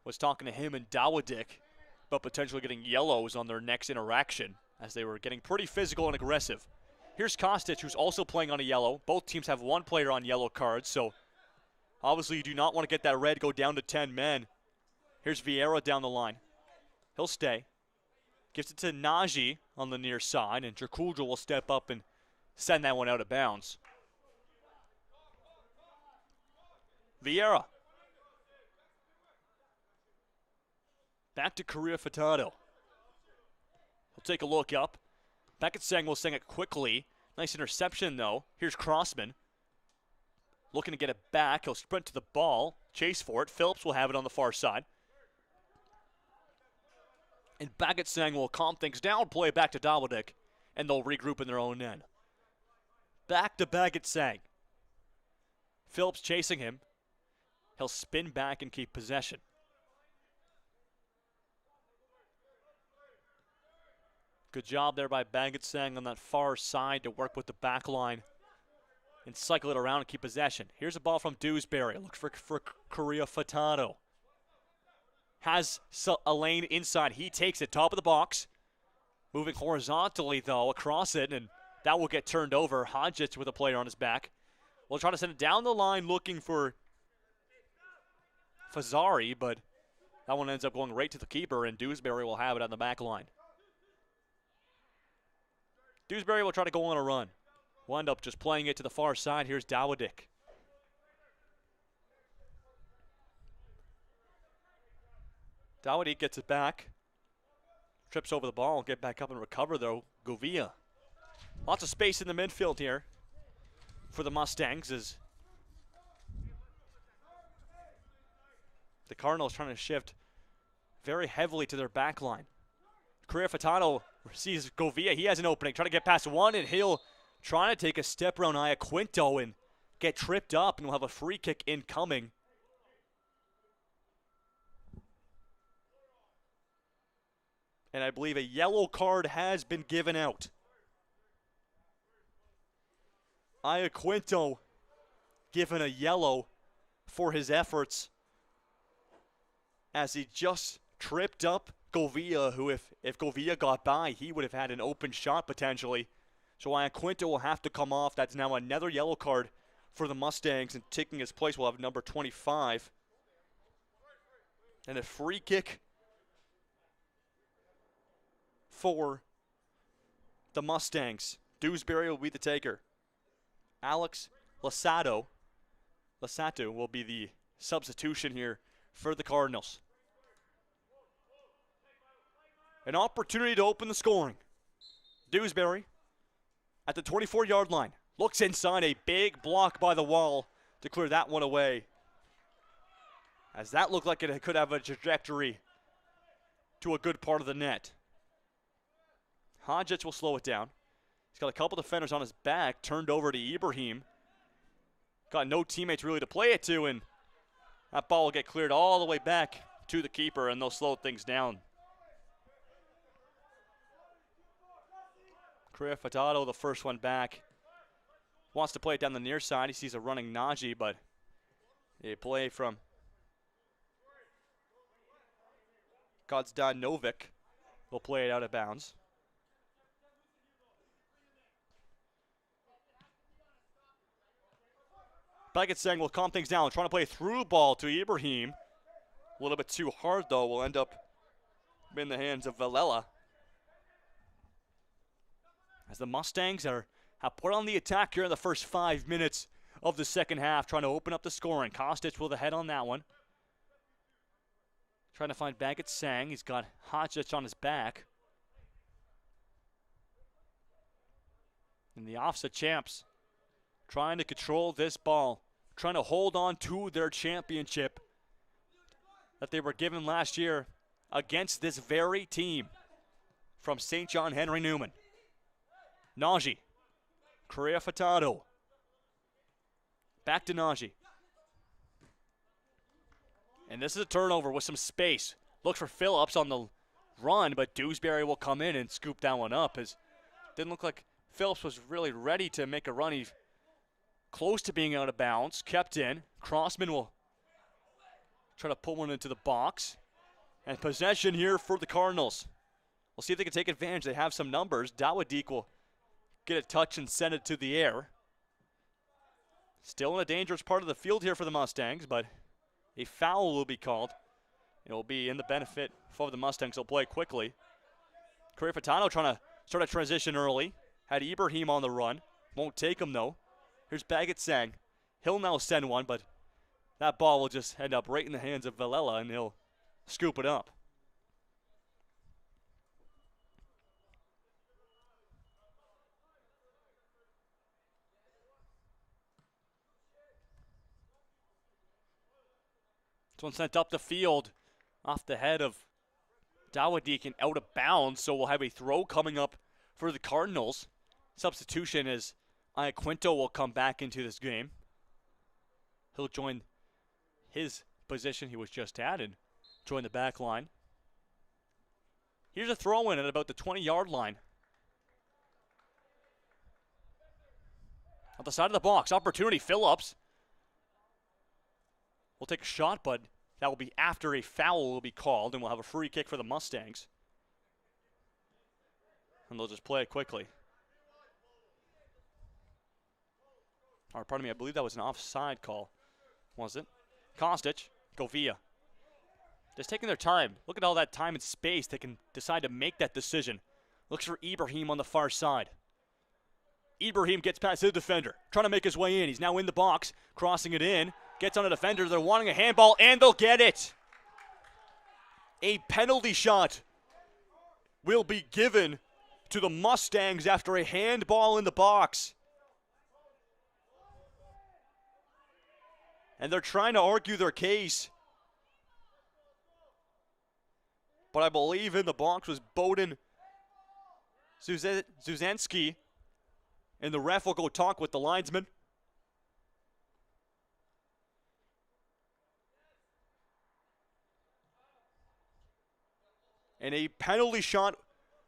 was talking to him and Dawodik about potentially getting yellows on their next interaction, as they were getting pretty physical and aggressive. Here's Kostic, who's also playing on a yellow. Both teams have one player on yellow cards, so obviously you do not want to get that red go down to 10 men. Here's Vieira down the line. He'll stay. Gives it to Najee on the near side, and Chakulja will step up and send that one out of bounds. Vieira. Back to Correa Furtado. He'll take a look up. Back at Sang will sing it quickly. Nice interception, though. Here's Crossman. Looking to get it back. He'll sprint to the ball. Chase for it. Phillips will have it on the far side. And back at Sang will calm things down. Play it back to Dawodik. And they'll regroup in their own end. Back to Baggett Sang. Phillips chasing him. He'll spin back and keep possession. Good job there by Baggett Sang on that far side to work with the back line and cycle it around and keep possession. Here's a ball from Dewsbury. Looks for Correa Furtado. Has a lane inside. He takes it top of the box. Moving horizontally, though, across it, and that will get turned over. Hodgic with a player on his back. We'll try to send it down the line looking for Fazari, but that one ends up going right to the keeper, and Dewsbury will have it on the back line. Dewsbury will try to go on a run. Wind up just playing it to the far side. Here's Dawodik. Dawodik gets it back. Trips over the ball and get back up and recover, though. Govia. Lots of space in the midfield here for the Mustangs as the Cardinals trying to shift very heavily to their back line. Correa Furtado sees Govia. He has an opening. Trying to get past one, and he'll try to take a step around Iaquinto and get tripped up, and we'll have a free kick incoming. And I believe a yellow card has been given out. Iaquinto given a yellow for his efforts as he just tripped up Govia, who if Govia got by, he would have had an open shot potentially. So Iaquinto will have to come off. That's now another yellow card for the Mustangs, and taking his place will have number 25. And a free kick for the Mustangs. Dewsbury will be the taker. Alex Lassato will be the substitution here for the Cardinals. An opportunity to open the scoring. Dewsbury at the 24-yard line. Looks inside, a big block by the wall to clear that one away, as that looked like it could have a trajectory to a good part of the net. Hodgetts will slow it down. He's got a couple defenders on his back, turned over to Ibrahim. Got no teammates really to play it to, and that ball will get cleared all the way back to the keeper, and they'll slow things down. Correa Furtado, the first one back. Wants to play it down the near side. He sees a running Najee, but a play from Godsdan Novik will play it out of bounds. Bagetsang will calm things down, trying to play a through ball to Ibrahim. A little bit too hard, though. Will end up in the hands of Villela. As the Mustangs have put on the attack here in the first 5 minutes of the second half, trying to open up the scoring. Kostic with a head on that one. Trying to find Bagetsang. He's got Hodgetts on his back. And the OFSAA champs trying to control this ball, trying to hold on to their championship that they were given last year against this very team from St. John Henry Newman. Najee, Correa Furtado, back to Najee. And this is a turnover with some space. Looks for Phillips on the run, but Dewsbury will come in and scoop that one up. It didn't look like Phillips was really ready to make a run. He's close to being out of bounds, kept in. Crossman will try to pull one into the box. And possession here for the Cardinals. We'll see if they can take advantage. They have some numbers. Dawadik will get a touch and send it to the air. Still in a dangerous part of the field here for the Mustangs, but a foul will be called. It will be in the benefit for the Mustangs. They'll play quickly. Correa Furtado trying to start a transition early. Had Ibrahim on the run. Won't take him, though. Here's Bagetsang. He'll now send one, but that ball will just end up right in the hands of Villela, and he'll scoop it up. This one sent up the field off the head of Dawadik and out of bounds, so we'll have a throw coming up for the Cardinals. Substitution is Iaquinto will come back into this game. He'll join his position he was just at and join the back line. Here's a throw-in at about the 20-yard line. On the side of the box, opportunity, Phillips will take a shot, but that will be after a foul will be called, and we'll have a free kick for the Mustangs. And they'll just play it quickly. Or pardon me, I believe that was an offside call, was it? Kostic, Govia. Just taking their time. Look at all that time and space they can decide to make that decision. Looks for Ibrahim on the far side. Ibrahim gets past the defender, trying to make his way in. He's now in the box, crossing it in. Gets on a defender. They're wanting a handball, and they'll get it. A penalty shot will be given to the Mustangs after a handball in the box. And they're trying to argue their case. But I believe in the box was Bowden Zuzanski. And the ref will go talk with the linesman. And a penalty shot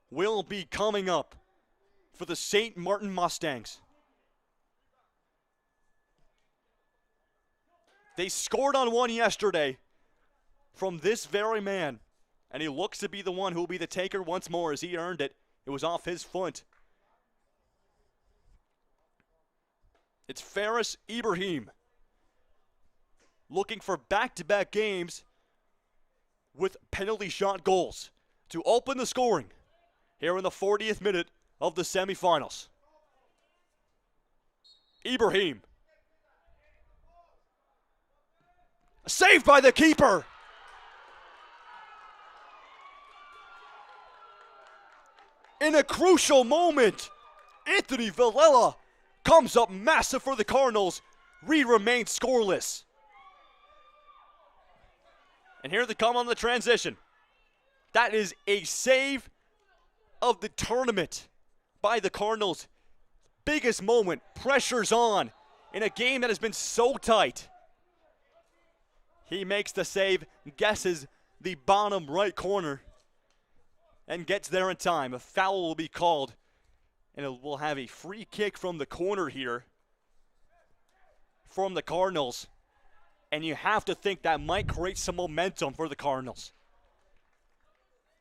will be coming up for the St. Martin Mustangs. They scored on one yesterday from this very man, and he looks to be the one who will be the taker once more as he earned it. It was off his foot. It's Faris Ibrahim looking for back-to-back games with penalty shot goals to open the scoring here in the 40th minute of the semifinals. Ibrahim. Saved by the keeper. In a crucial moment, Anthony Villela comes up massive for the Cardinals, We remain scoreless. And here they come on the transition. That is a save of the tournament by the Cardinals. Biggest moment. Pressure's on in a game that has been so tight. He makes the save, guesses the bottom right corner, and gets there in time. A foul will be called, and it will have a free kick from the corner here from the Cardinals. And you have to think that might create some momentum for the Cardinals.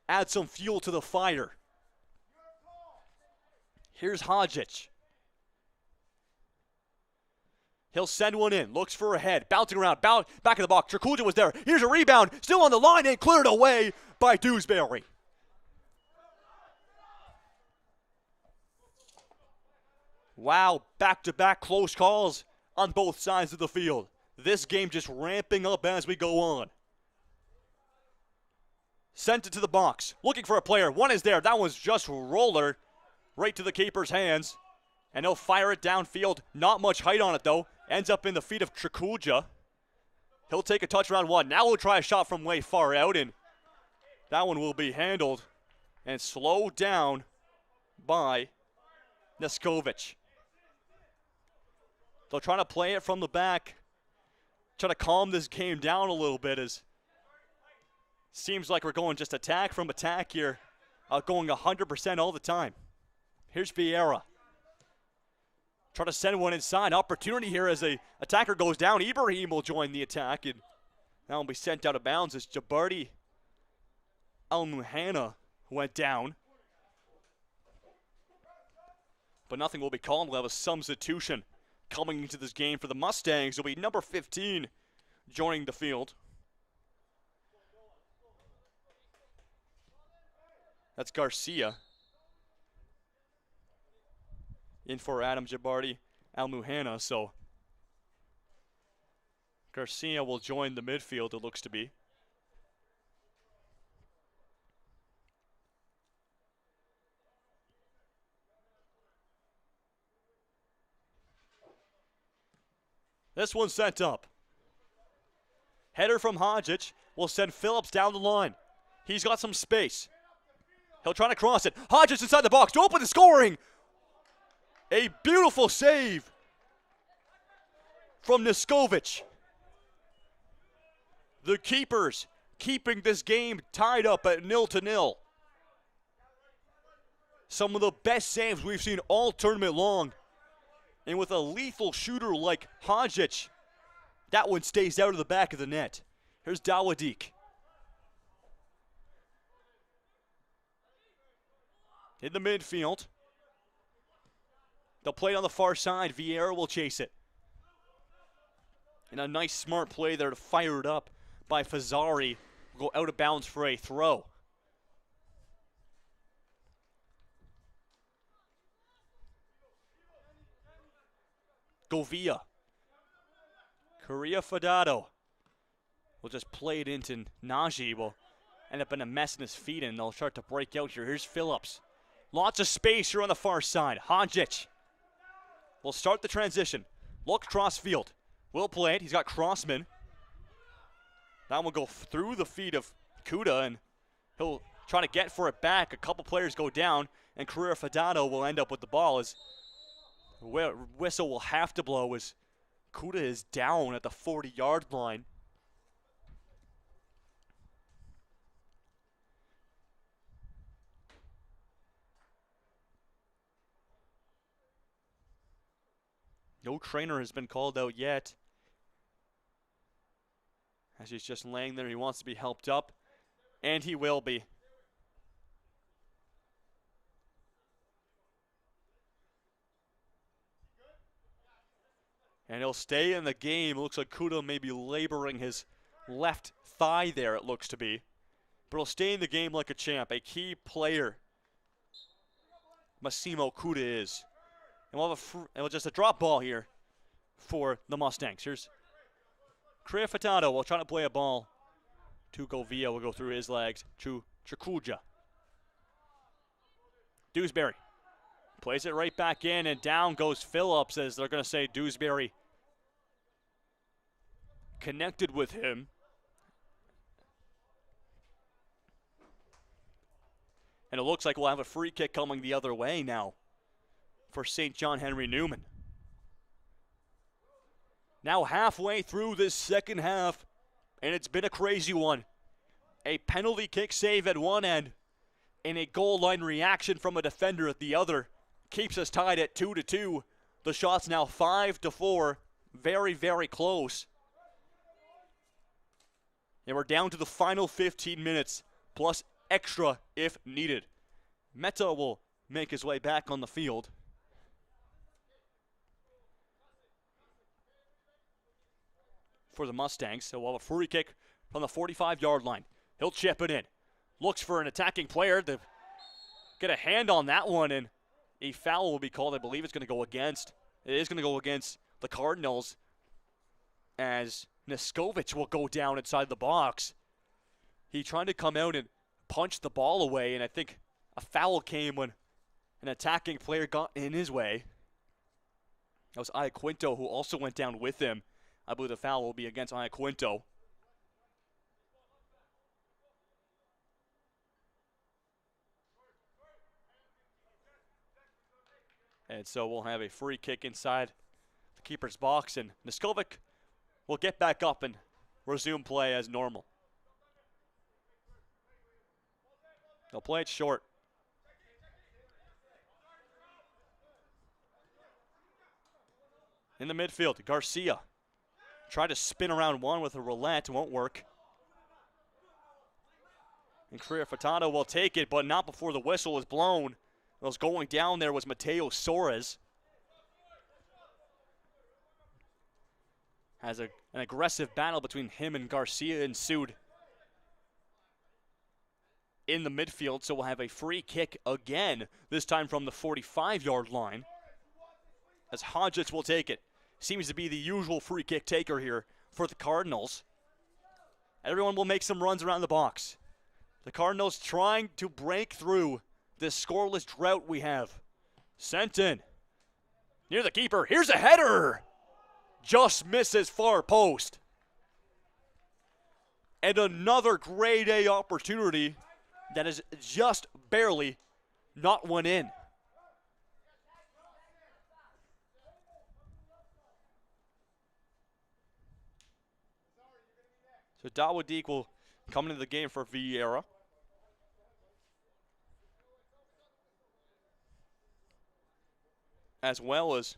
Add some fuel to the fire. Here's Hodgic. He'll send one in, looks for a head, bouncing around, back of the box. Trakuja was there. Here's a rebound, still on the line and cleared away by Dewsbury. Wow, back-to-back close calls on both sides of the field. This game just ramping up as we go on. Sent it to the box, looking for a player. One is there. That one's just roller right to the keeper's hands. And he'll fire it downfield. Not much height on it, though. Ends up in the feet of Trakuja. He'll take a touch around one. Now we'll try a shot from way far out, and that one will be handled and slowed down by Neskovic. They'll try to play it from the back. Try to calm this game down a little bit, as seems like we're going just attack from attack here. Going 100% all the time. Here's Vieira. Try to send one inside. Opportunity here as a attacker goes down. Ibrahim will join the attack, and that will be sent out of bounds as Jabardi Al-Muhanna went down. But nothing will be called. We'll have a substitution coming into this game for the Mustangs. It'll be number 15 joining the field. That's Garcia. In for Adam Jabardi Al-Muhanna, so Garcia will join the midfield, it looks to be. This one's sent up. Header from Hodgic will send Phillips down the line. He's got some space. He'll try to cross it. Hodgic inside the box to open the scoring. A beautiful save from Neskovic. The keepers keeping this game tied up at 0-0. Some of the best saves we've seen all tournament long. And with a lethal shooter like Hodgic, that one stays out of the back of the net. Here's Dawadik. In the midfield. They'll play it on the far side. Vieira will chase it. And a nice smart play there to fire it up by Fazzari. Will go out of bounds for a throw. Govia. Korea Fadado will just play it into Najee. Will end up in a mess in his feet, and they'll start to break out here. Here's Phillips. Lots of space here on the far side. Hodgic will start the transition. Look cross field. Will play it. He's got Crossman. That will go through the feet of Kuda, and he'll try to get for it back. A couple players go down, and Korea Fadado will end up with the ball as whistle will have to blow as Kuda is down at the 40-yard line. No trainer has been called out yet. As he's just laying there, he wants to be helped up, and he will be. And he'll stay in the game. It looks like Kuda may be laboring his left thigh there, it looks to be. But he'll stay in the game like a champ, a key player. Massimo Kuda is. And we'll have just a drop ball here for the Mustangs. Here's Korea Furtado will try to play a ball to Govia. Will go through his legs to Trakuja. Dewsbury plays it right back in, and down goes Phillips as they're going to say Dewsbury connected with him. And it looks like we'll have a free kick coming the other way now for St. John Henry Newman. Now halfway through this second half, and it's been a crazy one. A penalty kick save at one end, and a goal line reaction from a defender at the other keeps us tied at 2-2. The shot's now 5-4. Very, very close. And we're down to the final 15 minutes, plus extra if needed. Meta will make his way back on the field. For the Mustangs, so we'll have a free kick from the 45-yard line. He'll chip it in. Looks for an attacking player to get a hand on that one, and a foul will be called. I believe it's going to go against. It is going to go against the Cardinals, as Niskovic will go down inside the box. He tried to come out and punch the ball away, and I think a foul came when an attacking player got in his way. That was Iaquinto, who also went down with him. I believe the foul will be against Iaquinto. And so we'll have a free kick inside the keeper's box, and Niskovic will get back up and resume play as normal. They'll play it short. In the midfield, Garcia tried to spin around one with a roulette, won't work. And Correa Furtado will take it, but not before the whistle is blown. What was going down there was Mateo Soares. As an aggressive battle between him and Garcia ensued in the midfield, so we'll have a free kick again, this time from the 45-yard line, as Hodgetts will take it. Seems to be the usual free kick taker here for the Cardinals. Everyone will make some runs around the box. The Cardinals trying to break through this scoreless drought we have. Sent in. Near the keeper. Here's a header. Just misses far post. And another grade A opportunity that is just barely not one in. So Dawodik will come into the game for Vieira. As well as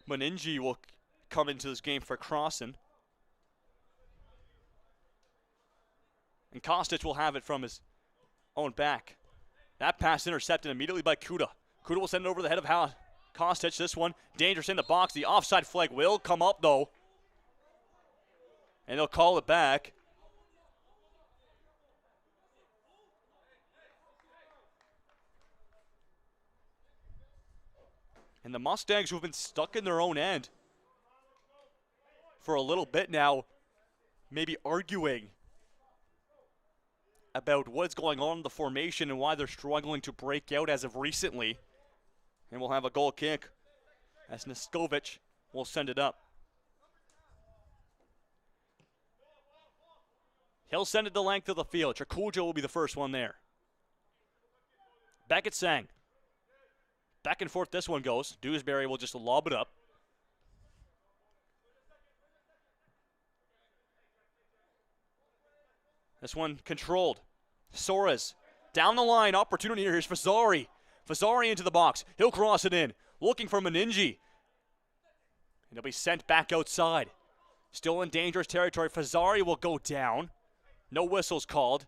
Meningi will come into this game for Crossan. And Kostic will have it from his own back. That pass intercepted immediately by Kuda. Kuda will send it over the head of Kostic. This one dangerous in the box. The offside flag will come up though. And they'll call it back. And the Mustangs, who've been stuck in their own end for a little bit now, maybe arguing about what's going on in the formation and why they're struggling to break out as of recently. And we'll have a goal kick as Niskovic will send it up. He'll send it the length of the field. Chakulja will be the first one there. Back at Sang. Back and forth this one goes. Dewsbury will just lob it up. This one controlled. Soares down the line. Opportunity here. Here's Fazzari. Fazzari into the box. He'll cross it in. Looking for Meningi. And he'll be sent back outside. Still in dangerous territory. Fazzari will go down. No whistles called.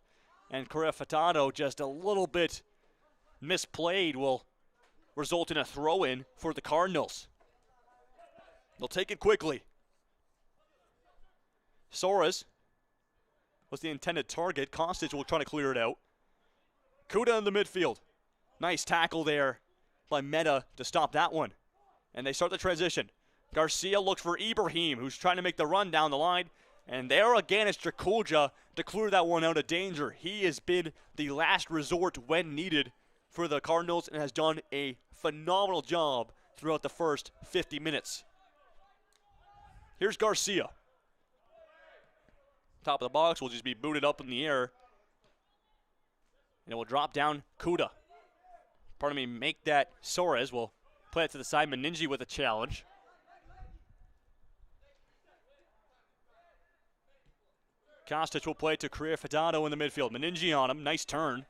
And Correa Furtado, just a little bit misplayed, will result in a throw-in for the Cardinals. They'll take it quickly. Soares was the intended target. Kostic will try to clear it out. Kuda in the midfield. Nice tackle there by Meta to stop that one. And they start the transition. Garcia looks for Ibrahim, who's trying to make the run down the line. And there again is Chakulja to clear that one out of danger. He has been the last resort when needed for the Cardinals and has done a phenomenal job throughout the first 50 minutes. Here's Garcia. top of the box will just be booted up in the air. And it will drop down Kuda. Make that Soares will play it to the side. Meningi with a challenge. Kostic will play it to Career Fadato in the midfield. Meningi on him. Nice turn.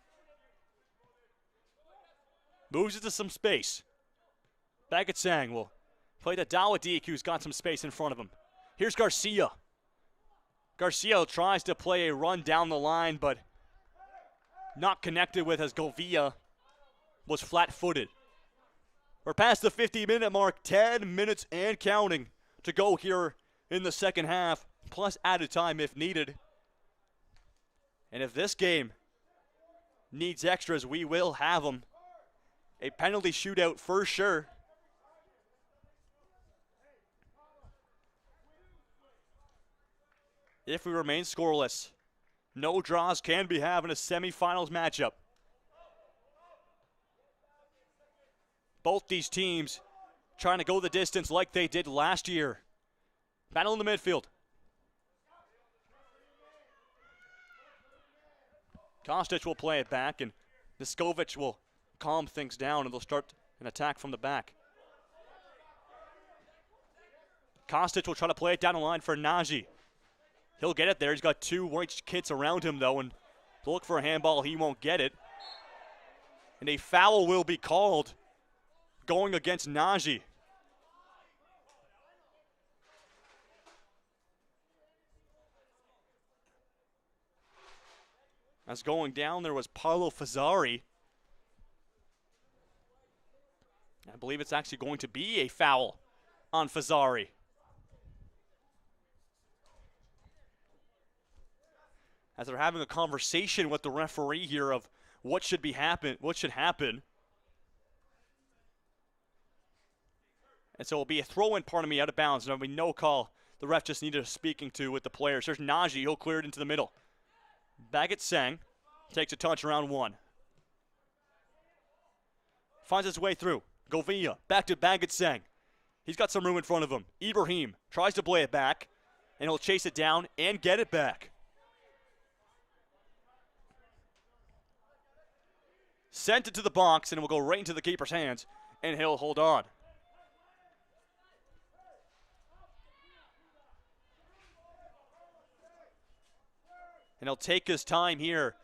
Moves it to some space. Baggett Sang will play to Dawadik, who's got some space in front of him. Here's Garcia. Garcia tries to play a run down the line, but not connected with as Govia was flat-footed. We're past the 50-minute mark, 10 minutes and counting to go here in the second half, plus added time if needed. And if this game needs extras, we will have them. A penalty shootout for sure. If we remain scoreless, no draws can be had in a semifinals matchup. Both these teams trying to go the distance like they did last year. Battle in the midfield. Kostic will play it back, and Niskovic will calm things down, and they'll start an attack from the back. Kostic will try to play it down the line for Nagy. He'll get it there. He's got two white kits around him, though, and to look for a handball, he won't get it. And a foul will be called going against Nagy. As going down, there was Paolo Fazzari. I believe it's actually going to be a foul on Fazzari. As they're having a conversation with the referee here of what should happen. And so it'll be a throw-in, out of bounds. There'll be no call. The ref just needed speaking to with the players. There's Nagy. He'll clear it into the middle. Baggett Sang takes a touch around one. Finds his way through. Govia back to Baggett Sang. He's got some room in front of him. Ibrahim tries to play it back, and he'll chase it down and get it back. Sent it to the box, and it will go right into the keeper's hands, and he'll hold on. And he'll take his time here.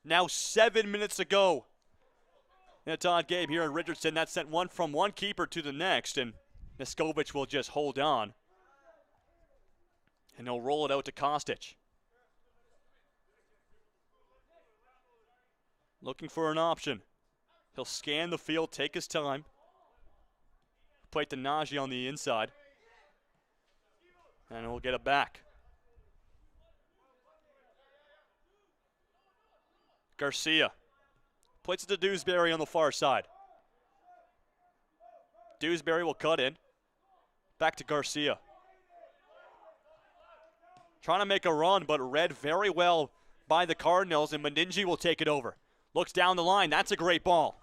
Now 7 minutes to go in a tied game here in Richardson. That sent one from one keeper to the next, and Niskovic will just hold on. And he'll roll it out to Kostic. Looking for an option. He'll scan the field, take his time. Play to Nagy on the inside. And he'll get it back. Garcia. Plays it to Dewsbury on the far side. Dewsbury will cut in. Back to Garcia. Trying to make a run, but read very well by the Cardinals, and Meningi will take it over. Looks down the line. That's a great ball.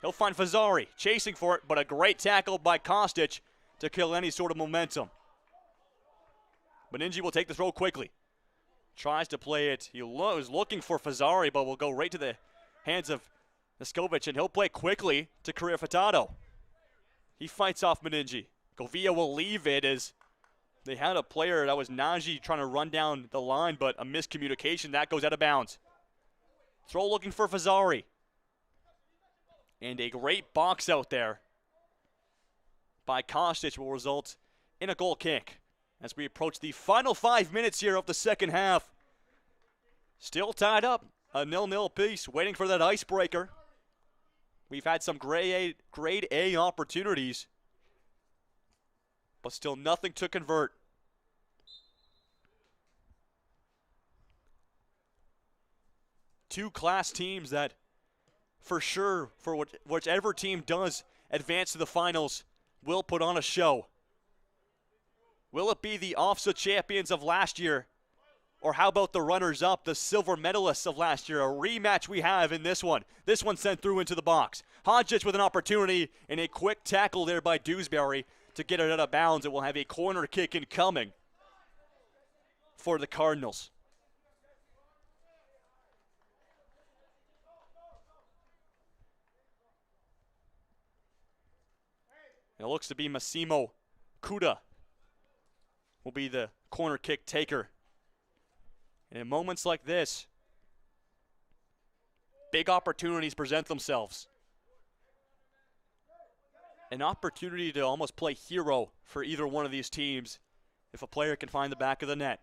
He'll find Fazzari chasing for it, but a great tackle by Kostic to kill any sort of momentum. Meningi will take the throw quickly. Tries to play it. He was looking for Fazzari, but will go right to the hands of Niskovic, and he'll play quickly to Career Fadato. He fights off Meningi. Govia will leave it as they had a player that was Nagy trying to run down the line, but a miscommunication. That goes out of bounds. Throw looking for Fazzari. And a great box out there by Kostic will result in a goal kick as we approach the final 5 minutes here of the second half. Still tied up, a 0-0 piece, waiting for that icebreaker. We've had some grade A opportunities, but still nothing to convert. Two class teams that, for sure, for whichever team does advance to the finals, will put on a show. Will it be the OFSAA champions of last year? Or how about the runners-up, the silver medalists of last year? A rematch we have in this one. This one sent through into the box. Hodgic with an opportunity and a quick tackle there by Dewsbury to get it out of bounds. It will have a corner kick incoming. for the Cardinals. It looks to be Massimo Kuda will be the corner kick taker. And in moments like this, big opportunities present themselves. An opportunity to almost play hero for either one of these teams if a player can find the back of the net.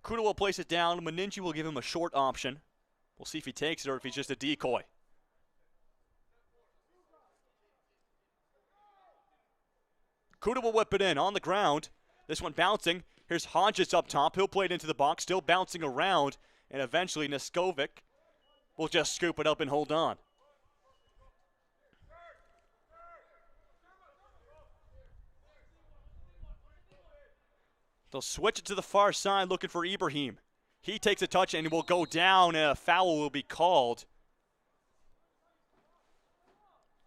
Kuda will place it down. Meninci will give him a short option. We'll see if he takes it or if he's just a decoy. Kuda will whip it in on the ground. This one bouncing. Here's Hodges up top. He'll play it into the box, still bouncing around. And eventually Neskovic will just scoop it up and hold on. They'll switch it to the far side looking for Ibrahim. He takes a touch and will go down, and a foul will be called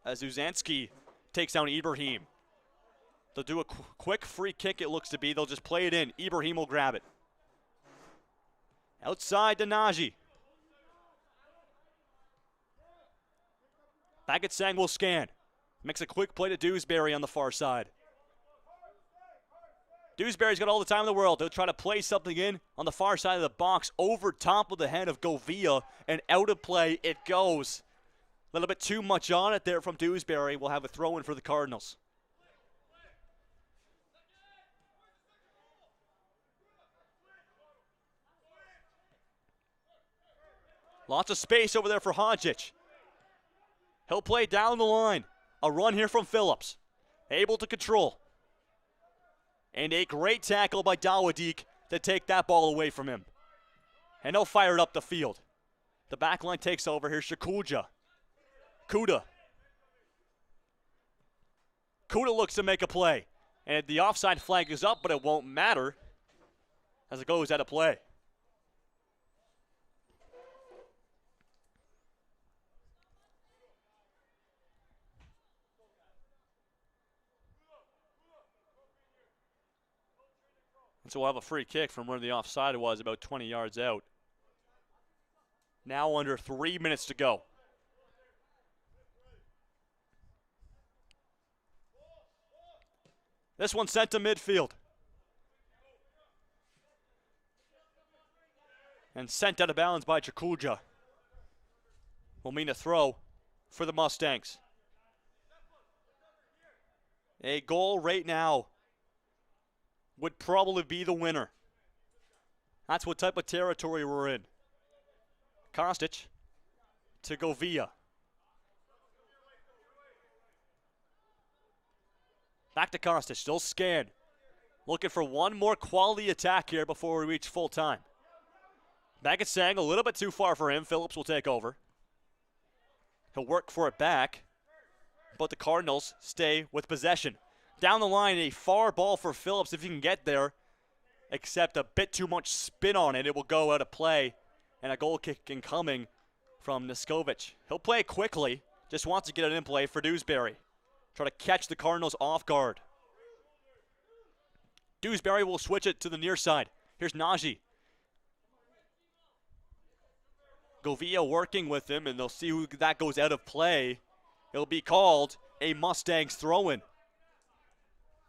as Uzanski takes down Ibrahim. They'll do a quick free kick, it looks to be. They'll just play it in. Ibrahim will grab it. Outside to Nagy. Baggett-Sang will scan. Makes a quick play to Dewsbury on the far side. Dewsbury's got all the time in the world. They'll try to play something in on the far side of the box over top of the head of Govia, and out of play it goes. A little bit too much on it there from Dewsbury. We'll have a throw in for the Cardinals. Lots of space over there for Hodgic. He'll play down the line. A run here from Phillips. Able to control. And a great tackle by Dawadik to take that ball away from him. And he'll fire it up the field. The back line takes over. Here's Shakuja. Kuda. Kuda looks to make a play. And the offside flag is up, but it won't matter as it goes out of play. And so we'll have a free kick from where the offside was, about 20 yards out. Now under 3 minutes to go. This one sent to midfield. And sent out of bounds by Chakuja. Will mean a throw for the Mustangs. A goal right now would probably be the winner. That's what type of territory we're in. Kostic to Govia. Back to Kostic, still scan. Looking for one more quality attack here before we reach full time. Baggett-Sang a little bit too far for him. Phillips will take over. He'll work for it back, but the Cardinals stay with possession. Down the line, a far ball for Phillips if he can get there, except a bit too much spin on it. It will go out of play, and a goal kick incoming from Neskovic. He'll play it quickly, just wants to get it in play for Dewsbury. Try to catch the Cardinals off guard. Dewsbury will switch it to the near side. Here's Nagy. Govia working with him, and they'll see who that goes out of play. It'll be called a Mustangs throw-in.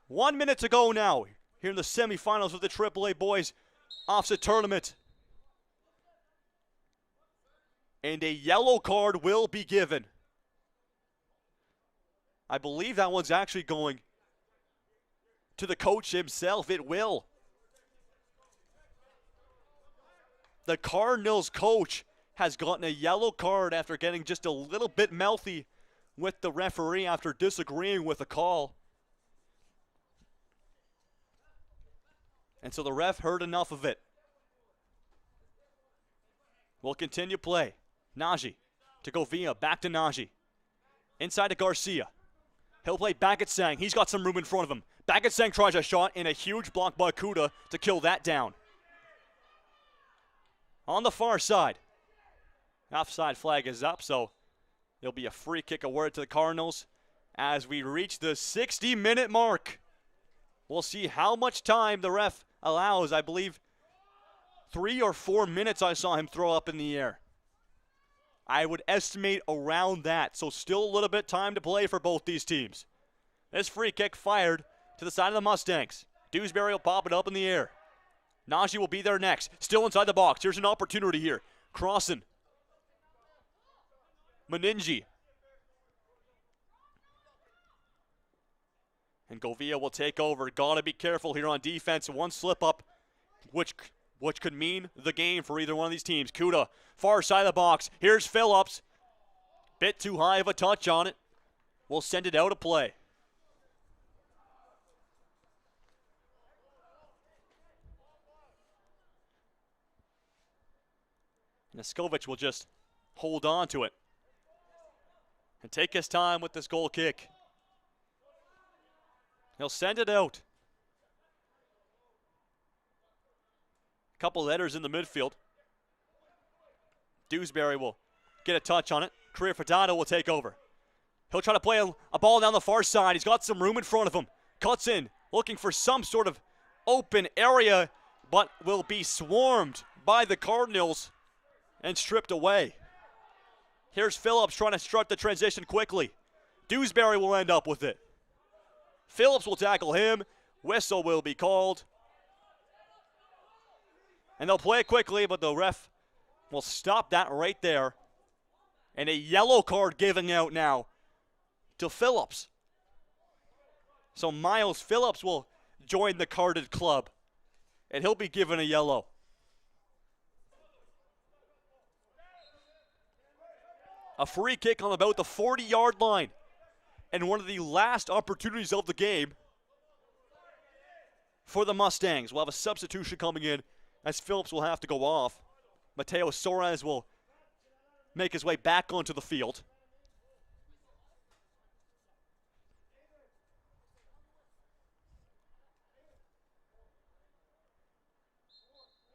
1 minute to go now here in the semifinals of the AAA Boys OFSAA Tournament. And a yellow card will be given. I believe that one's actually going to the coach himself. It will. The Cardinals coach has gotten a yellow card after getting just a little bit mouthy with the referee after disagreeing with a call. And so the ref heard enough of it. We'll continue play. Nagy to Govia, back to Nagy. Inside to Garcia. He'll play Baggett-Sang. He's got some room in front of him. Baggett-Sang tries a shot and a huge block by Kuda to kill that down. On the far side. Offside flag is up, so there'll be a free kick awarded to the Cardinals as we reach the 60-minute mark. We'll see how much time the ref allows. I believe 3 or 4 minutes I saw him throw up in the air. I would estimate around that, so still a little bit time to play for both these teams. This free kick fired to the side of the Mustangs. Dewsbury will pop it up in the air. Najee will be there next. Still inside the box. Here's an opportunity here. Crossing. Meningi. And Govia will take over. Gotta be careful here on defense. One slip up, which could mean the game for either one of these teams. Kuda, far side of the box. Here's Phillips. Bit too high of a touch on it. We'll send it out of play. Neskovich will just hold on to it and take his time with this goal kick. He'll send it out. A couple letters in the midfield. Dewsbury will get a touch on it. Career Furtado will take over. He'll try to play a ball down the far side. He's got some room in front of him. Cuts in, looking for some sort of open area, but will be swarmed by the Cardinals and stripped away. Here's Phillips trying to start the transition quickly. Dewsbury will end up with it. Phillips will tackle him. Whistle will be called. And they'll play it quickly, but the ref will stop that right there. And a yellow card giving out now to Phillips. So Miles Phillips will join the carded club, and he'll be given a yellow. A free kick on about the 40-yard line. And one of the last opportunities of the game for the Mustangs. We'll have a substitution coming in as Phillips will have to go off. Mateo Soares will make his way back onto the field.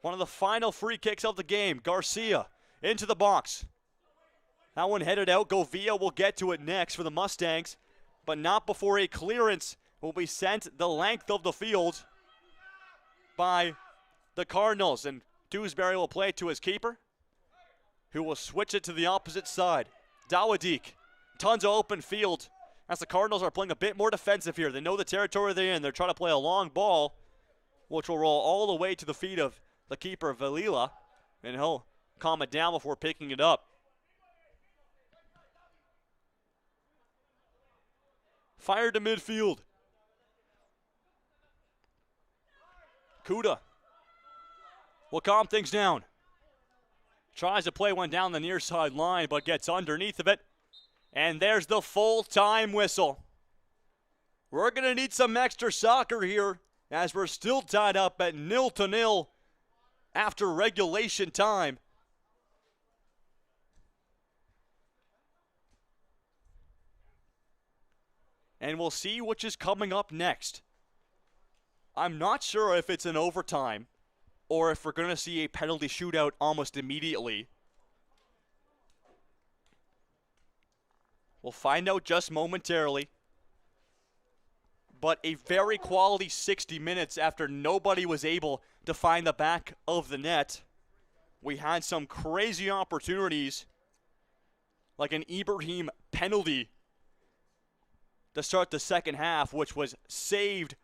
One of the final free kicks of the game. Garcia into the box. That one headed out. Govia will get to it next for the Mustangs, but not before a clearance will be sent the length of the field by the Cardinals. And Dewsbury will play it to his keeper, who will switch it to the opposite side. Dawadik, tons of open field as the Cardinals are playing a bit more defensive here. They know the territory they're in. They're trying to play a long ball, which will roll all the way to the feet of the keeper, Valila, and he'll calm it down before picking it up. Fired to midfield. Kuda will calm things down. Tries to play one down the near side line, but gets underneath of it. And there's the full-time whistle. We're going to need some extra soccer here as we're still tied up at 0-0 after regulation time. And we'll see which is coming up next. I'm not sure if it's an overtime or if we're going to see a penalty shootout almost immediately. We'll find out just momentarily. But a very quality 60 minutes after nobody was able to find the back of the net. We had some crazy opportunities, like an Ibrahim penalty to start the second half, which was saved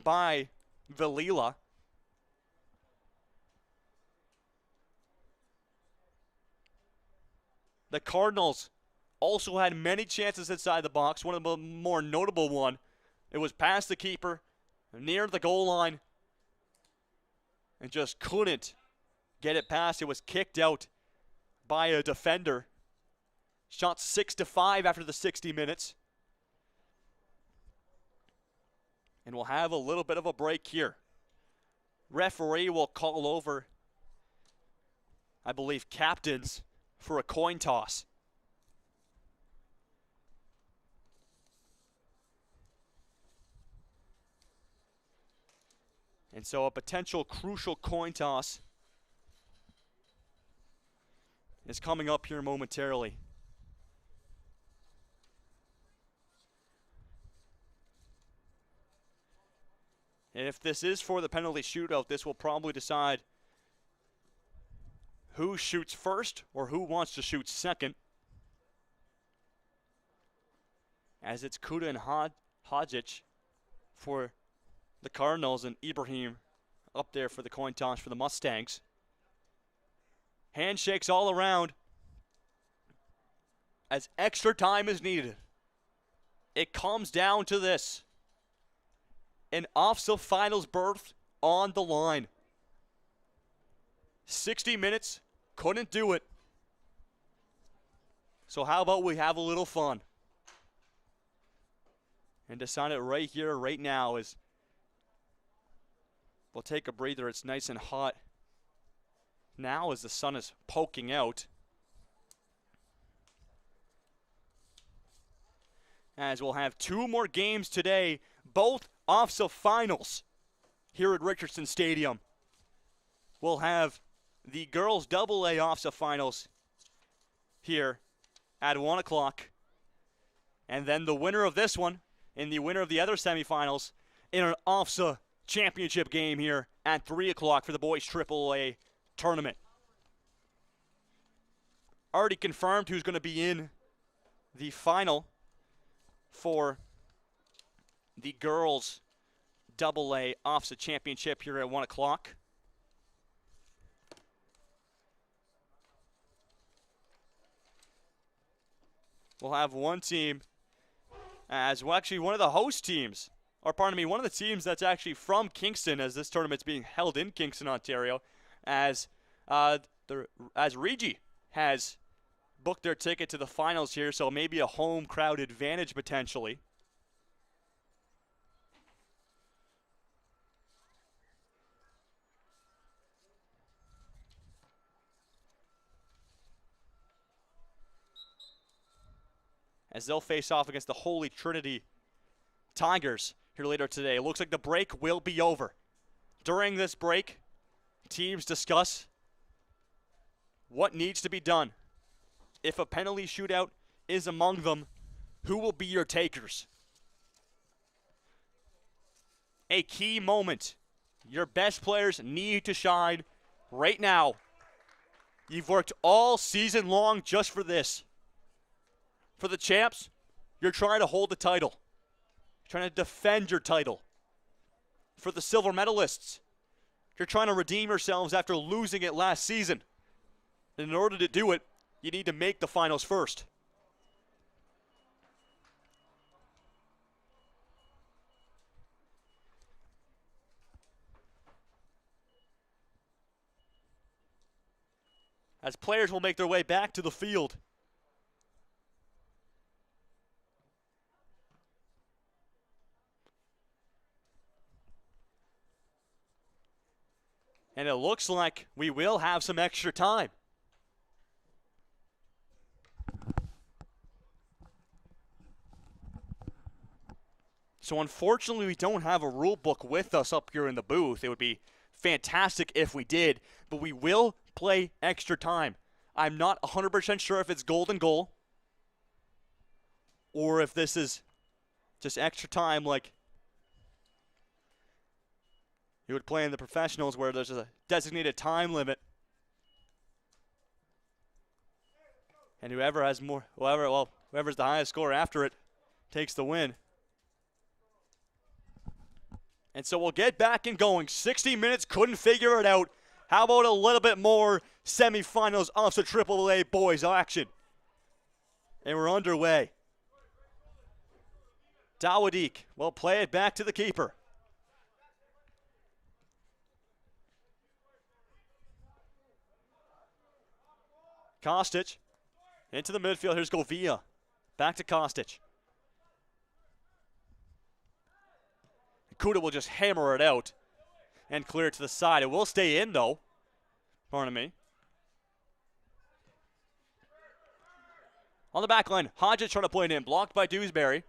by Valila. The Cardinals also had many chances inside the box. One of the more notable one, it was past the keeper, near the goal line, and just couldn't get it past. It was kicked out by a defender. Shot 6-5 after the 60 minutes. And we'll have a little bit of a break here. Referee will call over, I believe, captains for a coin toss. And so a potential crucial coin toss is coming up here momentarily. if this is for the penalty shootout, this will probably decide who shoots first or who wants to shoot second. As it's Kuda and Hodgic for the Cardinals and Ibrahim up there for the coin toss for the Mustangs. Handshakes all around as extra time is needed. It comes down to this. An OFSAA finals berth on the line. 60 minutes, couldn't do it. So how about we have a little fun? And decide it right here, right now, is we'll take a breather. It's nice and hot now as the sun is poking out. As we'll have 2 more games today, both OFSAA finals here at Richardson Stadium. We'll have the girls AA OFSAA finals here at 1 o'clock. And then the winner of this one and the winner of the other semifinals in an OFSAA championship game here at 3 o'clock for the boys AAA tournament. Already confirmed who's going to be in the final for the girls AA OFSAA championship here at 1 o'clock. We'll have one team as well, actually one of the host teams, or pardon me, one of the teams that's actually from Kingston, as this tournament's being held in Kingston, Ontario, as Regi has booked their ticket to the finals here, so maybe a home crowd advantage potentially. As they'll face off against the Holy Trinity Tigers here later today. It looks like the break will be over. During this break, teams discuss what needs to be done. If a penalty shootout is among them, who will be your takers? A key moment. Your best players need to shine right now. You've worked all season long just for this. For the champs, you're trying to hold the title. You're trying to defend your title. For the silver medalists, you're trying to redeem yourselves after losing it last season. And in order to do it, you need to make the finals first. As players will make their way back to the field. And it looks like we will have some extra time. So unfortunately, we don't have a rule book with us up here in the booth. It would be fantastic if we did, but we will play extra time. I'm not 100% sure if it's golden goal or if this is just extra time like you would play in the professionals where there's a designated time limit. And whoever's the highest score after it takes the win. And so we'll get back and going. 60 minutes, couldn't figure it out. How about a little bit more semifinals OFSAA AAA boys action? And we're underway. Dawadik will play it back to the keeper. Kostic into the midfield. Here's Govia. Back to Kostic. Kuda will just hammer it out and clear it to the side. It will stay in, though. Pardon me. On the back line, Hodges trying to play it in. Blocked by Dewsbury.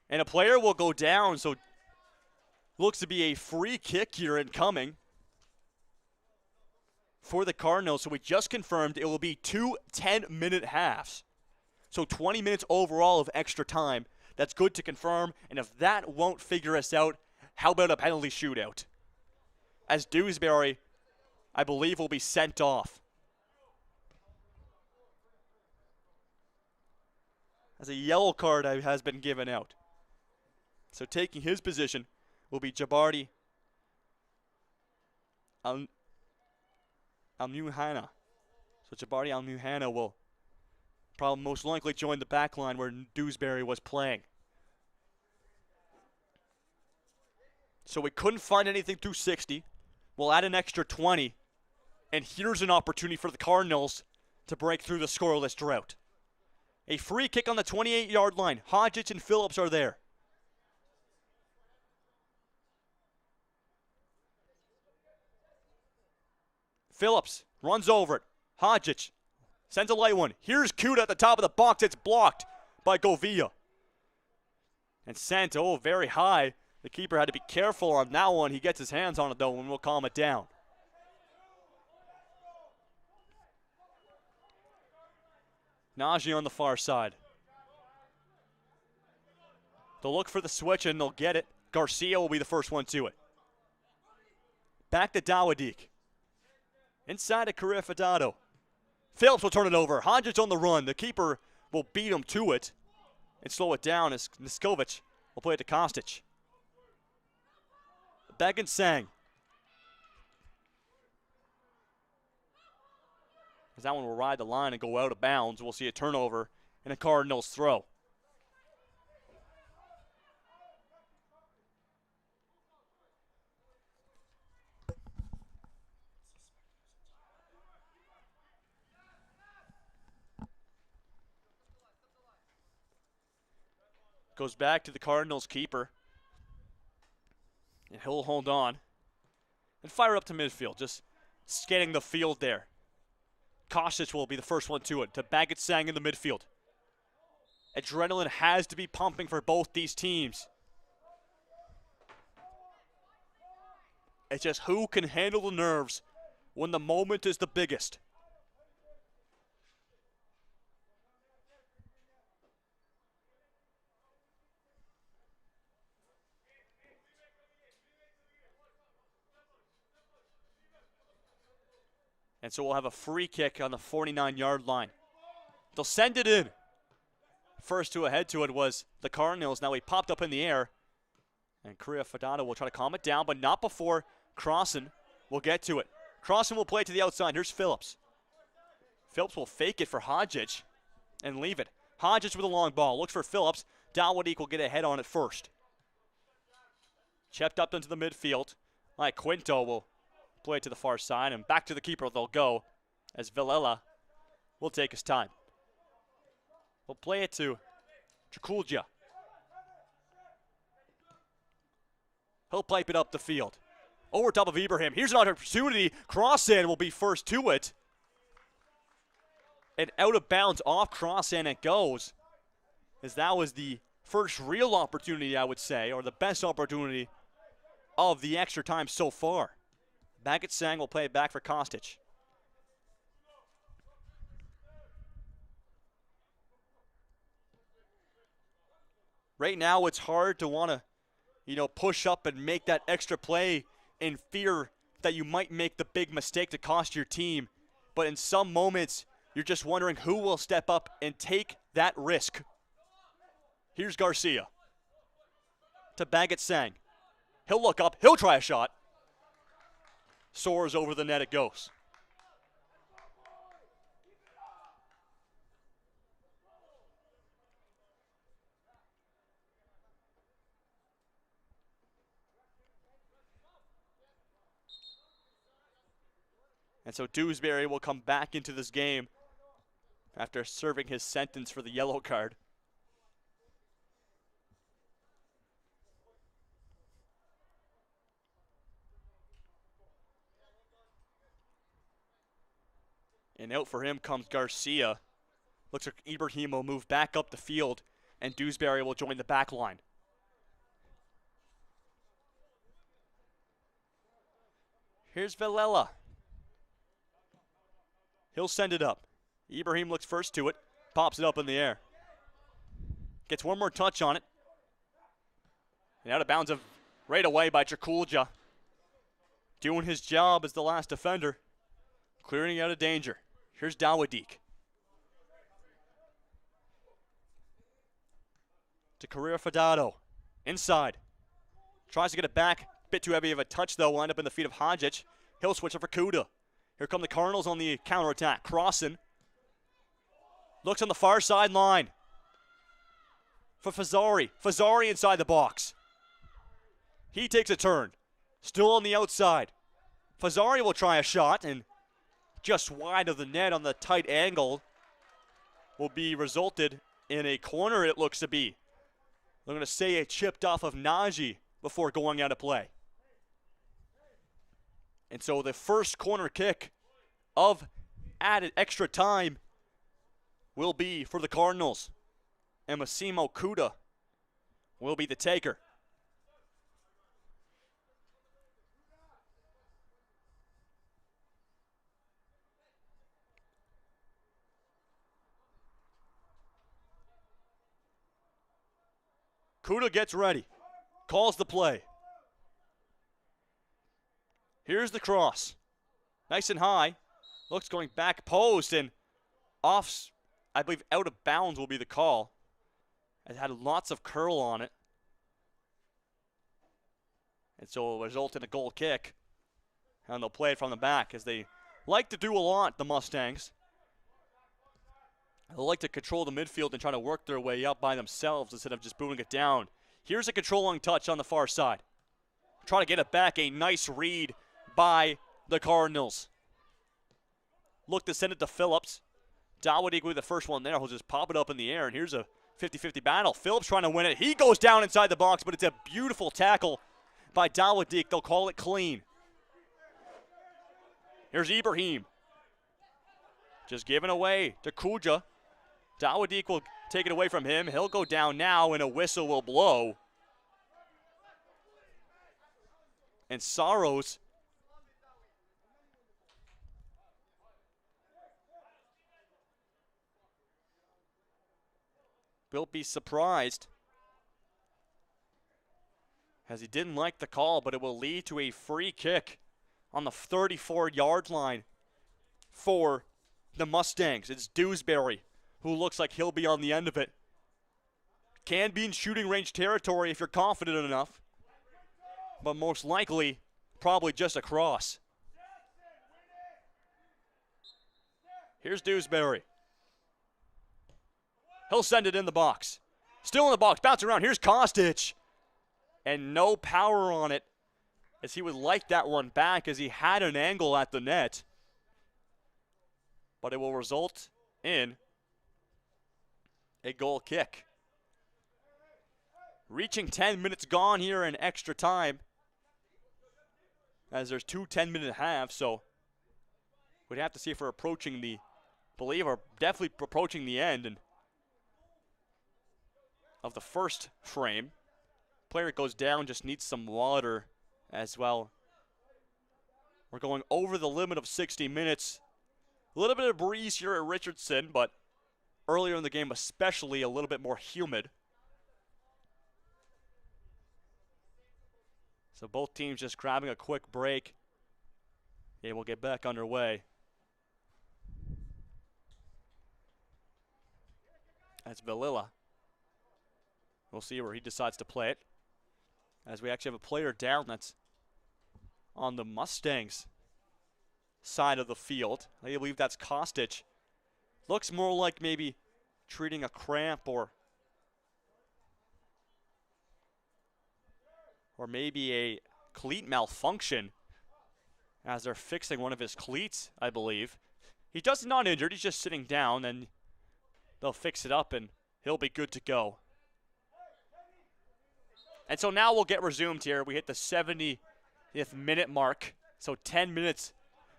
And a player will go down, so looks to be a free kick here incoming for the Cardinals. So we just confirmed it will be 2 10-minute halves. So 20 minutes overall of extra time. That's good to confirm. And if that won't figure us out, how about a penalty shootout? As Dewsbury, I believe, will be sent off. As a yellow card has been given out. So taking his position will be Jabardi Almuhana. So Jabardi Almuhana will probably most likely join the back line where Dewsbury was playing. So we couldn't find anything through 60. We'll add an extra 20. And here's an opportunity for the Cardinals to break through the scoreless drought. A free kick on the 28-yard line. Hodgich and Phillips are there. Phillips runs over it. Hodgich sends a light one. Here's Kuda at the top of the box. It's blocked by Govia. And sent, very high. The keeper had to be careful on that one. He gets his hands on it, though, and we'll calm it down. Najee on the far side. They'll look for the switch, and they'll get it. Garcia will be the first one to it. Back to Dawadik. Inside to Correa Fidado. Phillips will turn it over. Hodgich on the run. The keeper will beat him to it and slow it down as Niskovic will play it to Kostic. Began Sang. As that one will ride the line and go out of bounds. We'll see a turnover and a Cardinals throw. Goes back to the Cardinals keeper. And he'll hold on and fire up to midfield, just scanning the field there. Kostic will be the first one to it, to Baggett Sang in the midfield. Adrenaline has to be pumping for both these teams. It's just who can handle the nerves when the moment is the biggest. And so we'll have a free kick on the 49-yard line. They'll send it in. First to ahead to it was the Cardinals. Now he popped up in the air. And Correa Fidado will try to calm it down, but not before Crossan will get to it. Crossan will play to the outside. Here's Phillips. Phillips will fake it for Hodgich and leave it. Hodgich with a long ball. Looks for Phillips. Dawadik will get a head on it first. Chepped up into the midfield. Quinto will play it to the far side, and back to the keeper they'll go as Villela will take his time. We'll play it to Chukulja. He'll pipe it up the field. Over top of Ibrahim. Here's an opportunity. Crossan will be first to it. And out of bounds off Crossan it goes. As that was the first real opportunity, I would say, or the best opportunity of the extra time so far. Baggett Sang will play it back for Kostic. Right now it's hard to want to, push up and make that extra play in fear that you might make the big mistake to cost your team. But in some moments, you're just wondering who will step up and take that risk. Here's Garcia to Baggett Sang. He'll look up. He'll try a shot. Soars over the net it goes. And so Dewsbury will come back into this game after serving his sentence for the yellow card. And out for him comes Garcia. Looks like Ibrahim will move back up the field, and Dewsbury will join the back line. Here's Villela. He'll send it up. Ibrahim looks first to it. pops it up in the air. Gets one more touch on it. And out of bounds right away by Trakulja. Doing his job as the last defender. Clearing out of danger. Here's Dawadik. To Carrera Fadado. Inside. Tries to get it back. Bit too heavy of a touch, though. Will end up in the feet of Hodgic. He'll switch it for Kuda. Here come the Cardinals on the counterattack. Crossan. Looks on the far sideline. For Fazzari. Fazzari inside the box. He takes a turn. Still on the outside. Fazzari will try a shot, and just wide of the net on the tight angle will be resulted in a corner, it looks to be. I'm going to say it chipped off of Najee before going out of play. And so the first corner kick of added extra time will be for the Cardinals. And Massimo Kuda will be the taker. Kuda gets ready, calls the play. Here's the cross. Nice and high. Looks going back post and off, I believe out of bounds will be the call. It had lots of curl on it. And so it will result in a goal kick. And they'll play it from the back as they like to do a lot, the Mustangs. They like to control the midfield and try to work their way up by themselves instead of just booting it down. Here's a controlling touch on the far side. Try to get it back. A nice read by the Cardinals. Look to send it to Phillips. Dawadik with the first one there. He'll just pop it up in the air, and here's a 50-50 battle. Phillips trying to win it. He goes down inside the box, but it's a beautiful tackle by Dawadik. They'll call it clean. Here's Ibrahim. Just given away to Kuja. Dawadik will take it away from him. He'll go down now, and a whistle will blow. And Saros will be surprised, as he didn't like the call, but it will lead to a free kick on the 34-yard line for the Mustangs. It's Dewsbury who looks like he'll be on the end of it. Can be in shooting range territory if you're confident enough, but most likely probably just a cross. Here's Dewsbury. He'll send it in the box. Still in the box, bounce around. Here's Kostic. And no power on it, as he would like that one back, as he had an angle at the net. But it will result in a goal kick. Reaching 10 minutes gone here in extra time, as there's two 10-minute halves, so we'd have to see if we're approaching the, definitely approaching the end and of the first frame. Player goes down, just needs some water as well. We're going over the limit of 60 minutes. A little bit of breeze here at Richardson, but earlier in the game especially a little bit more humid. So both teams just grabbing a quick break. And we'll get back underway. That's Valilla. We'll see where he decides to play it, as we actually have a player down that's on the Mustangs side of the field. I believe that's Kostic. Looks more like maybe treating a cramp or maybe a cleat malfunction, as they're fixing one of his cleats, I believe. He does not injured, he's just sitting down, and they'll fix it up and he'll be good to go. And so now we'll get resumed here. We hit the 70th minute mark, so 10 minutes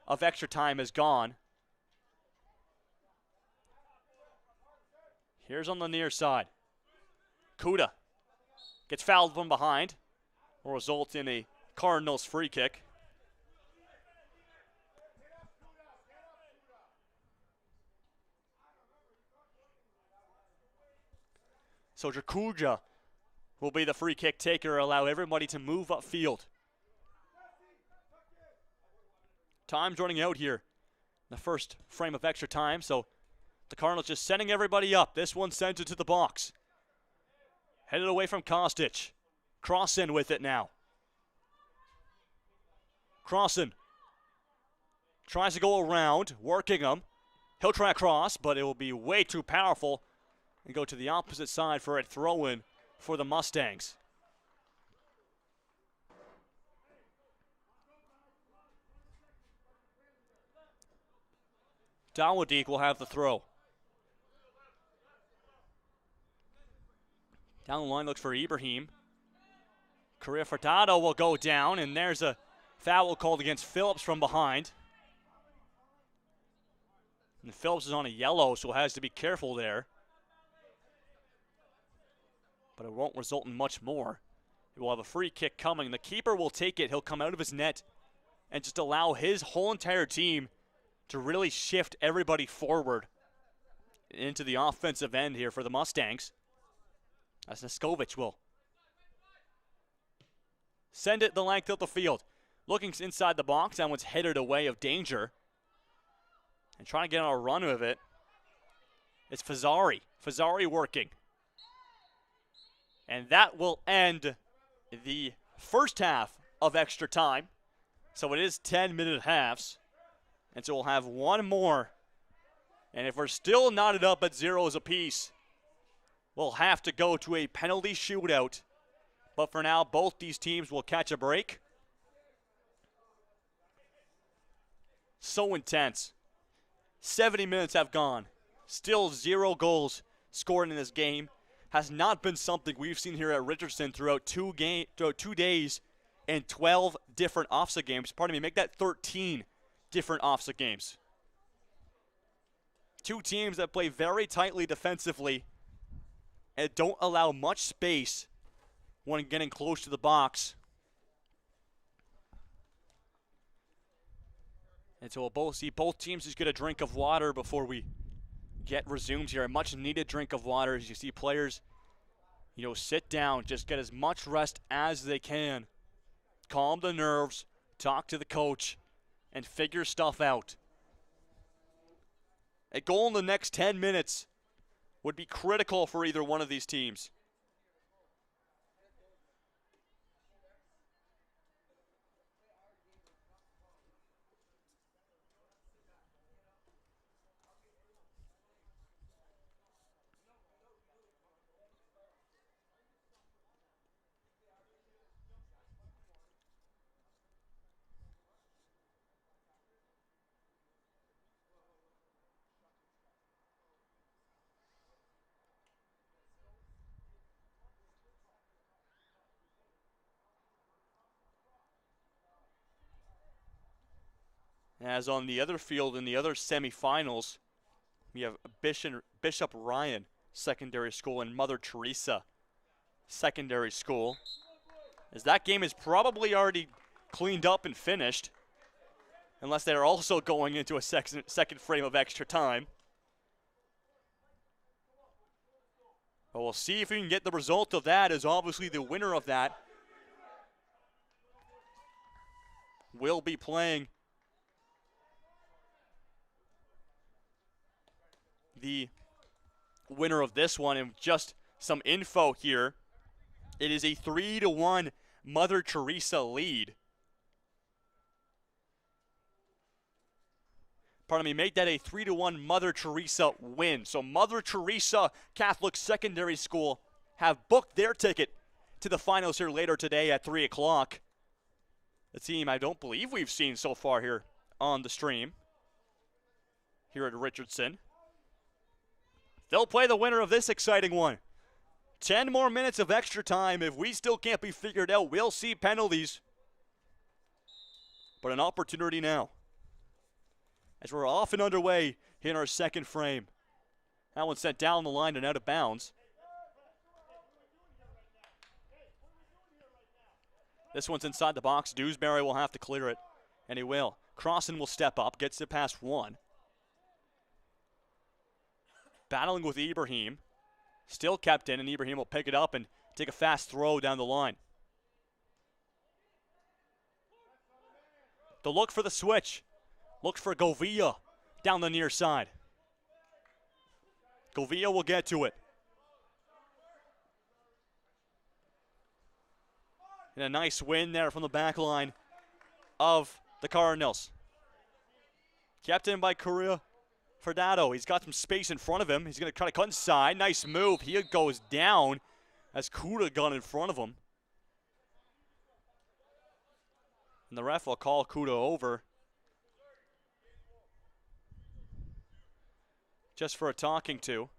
of extra time is gone. Here's on the near side. Kuda gets fouled from behind. Will result in a Cardinals free kick. So Jakuja will be the free kick taker, allow everybody to move upfield. Time's running out here. The first frame of extra time, so the Cardinals just sending everybody up. This one sent it to the box. Headed away from Kostic. Crossan with it now. Crossan tries to go around, working him. He'll try a cross, but it will be way too powerful and go to the opposite side for a throw-in for the Mustangs. Dawadik will have the throw. Down the line looks for Ibrahim. Correa Furtado will go down, and there's a foul called against Phillips from behind. And Phillips is on a yellow, so has to be careful there. But it won't result in much more. He will have a free kick coming. The keeper will take it. He'll come out of his net and just allow his whole entire team to really shift everybody forward into the offensive end here for the Mustangs. As Neskovic will send it the length of the field. Looking inside the box, that one's headed away of danger. And trying to get on a run with it. It's Fazzari. Fazzari working. And that will end the first half of extra time. So it is 10-minute halves. And so we'll have one more. And if we're still knotted up at zeros apiece, we'll have to go to a penalty shootout. But for now, both these teams will catch a break. So intense. 70 minutes have gone. Still 0 goals scored in this game. Has not been something we've seen here at Richardson throughout 2 days and 12 different OFSAA games. Pardon me, make that 13 different OFSAA games. 2 teams that play very tightly defensively and don't allow much space when getting close to the box. And so we'll both see both teams just get a drink of water before we get resumed here. A much needed drink of water as you see players, sit down, just get as much rest as they can. Calm the nerves, talk to the coach, and figure stuff out. A goal in the next 10 minutes would be critical for either one of these teams. As on the other field in the other semifinals, we have Bishop Ryan Secondary School and Mother Teresa Secondary School. As that game is probably already cleaned up and finished, unless they're also going into a second frame of extra time. But we'll see if we can get the result of that, as obviously the winner of that will be playing the winner of this one. And just some info here. It is a 3-1 Mother Teresa lead. Pardon me, make that a 3-1 Mother Teresa win. So Mother Teresa Catholic Secondary School have booked their ticket to the finals here later today at 3 o'clock. A team I don't believe we've seen so far here on the stream here at Richardson. They'll play the winner of this exciting one. 10 more minutes of extra time. If we still can't be figured out, we'll see penalties. But an opportunity now, as we're off and underway in our second frame. That one sent down the line and out of bounds. This one's inside the box. Dewsbury will have to clear it, and he will. Crossan will step up, gets it past one. Battling with Ibrahim. Still kept in, and Ibrahim will pick it up and take a fast throw down the line. The look for the switch. Looks for Govia down the near side. Govia will get to it. And a nice win there from the back line of the Cardinals. Kept in by Correa Ferdado. He's got some space in front of him. He's going to try to cut inside. Nice move. He goes down as Kuda got in front of him. And the ref will call Kuda over just for a talking to.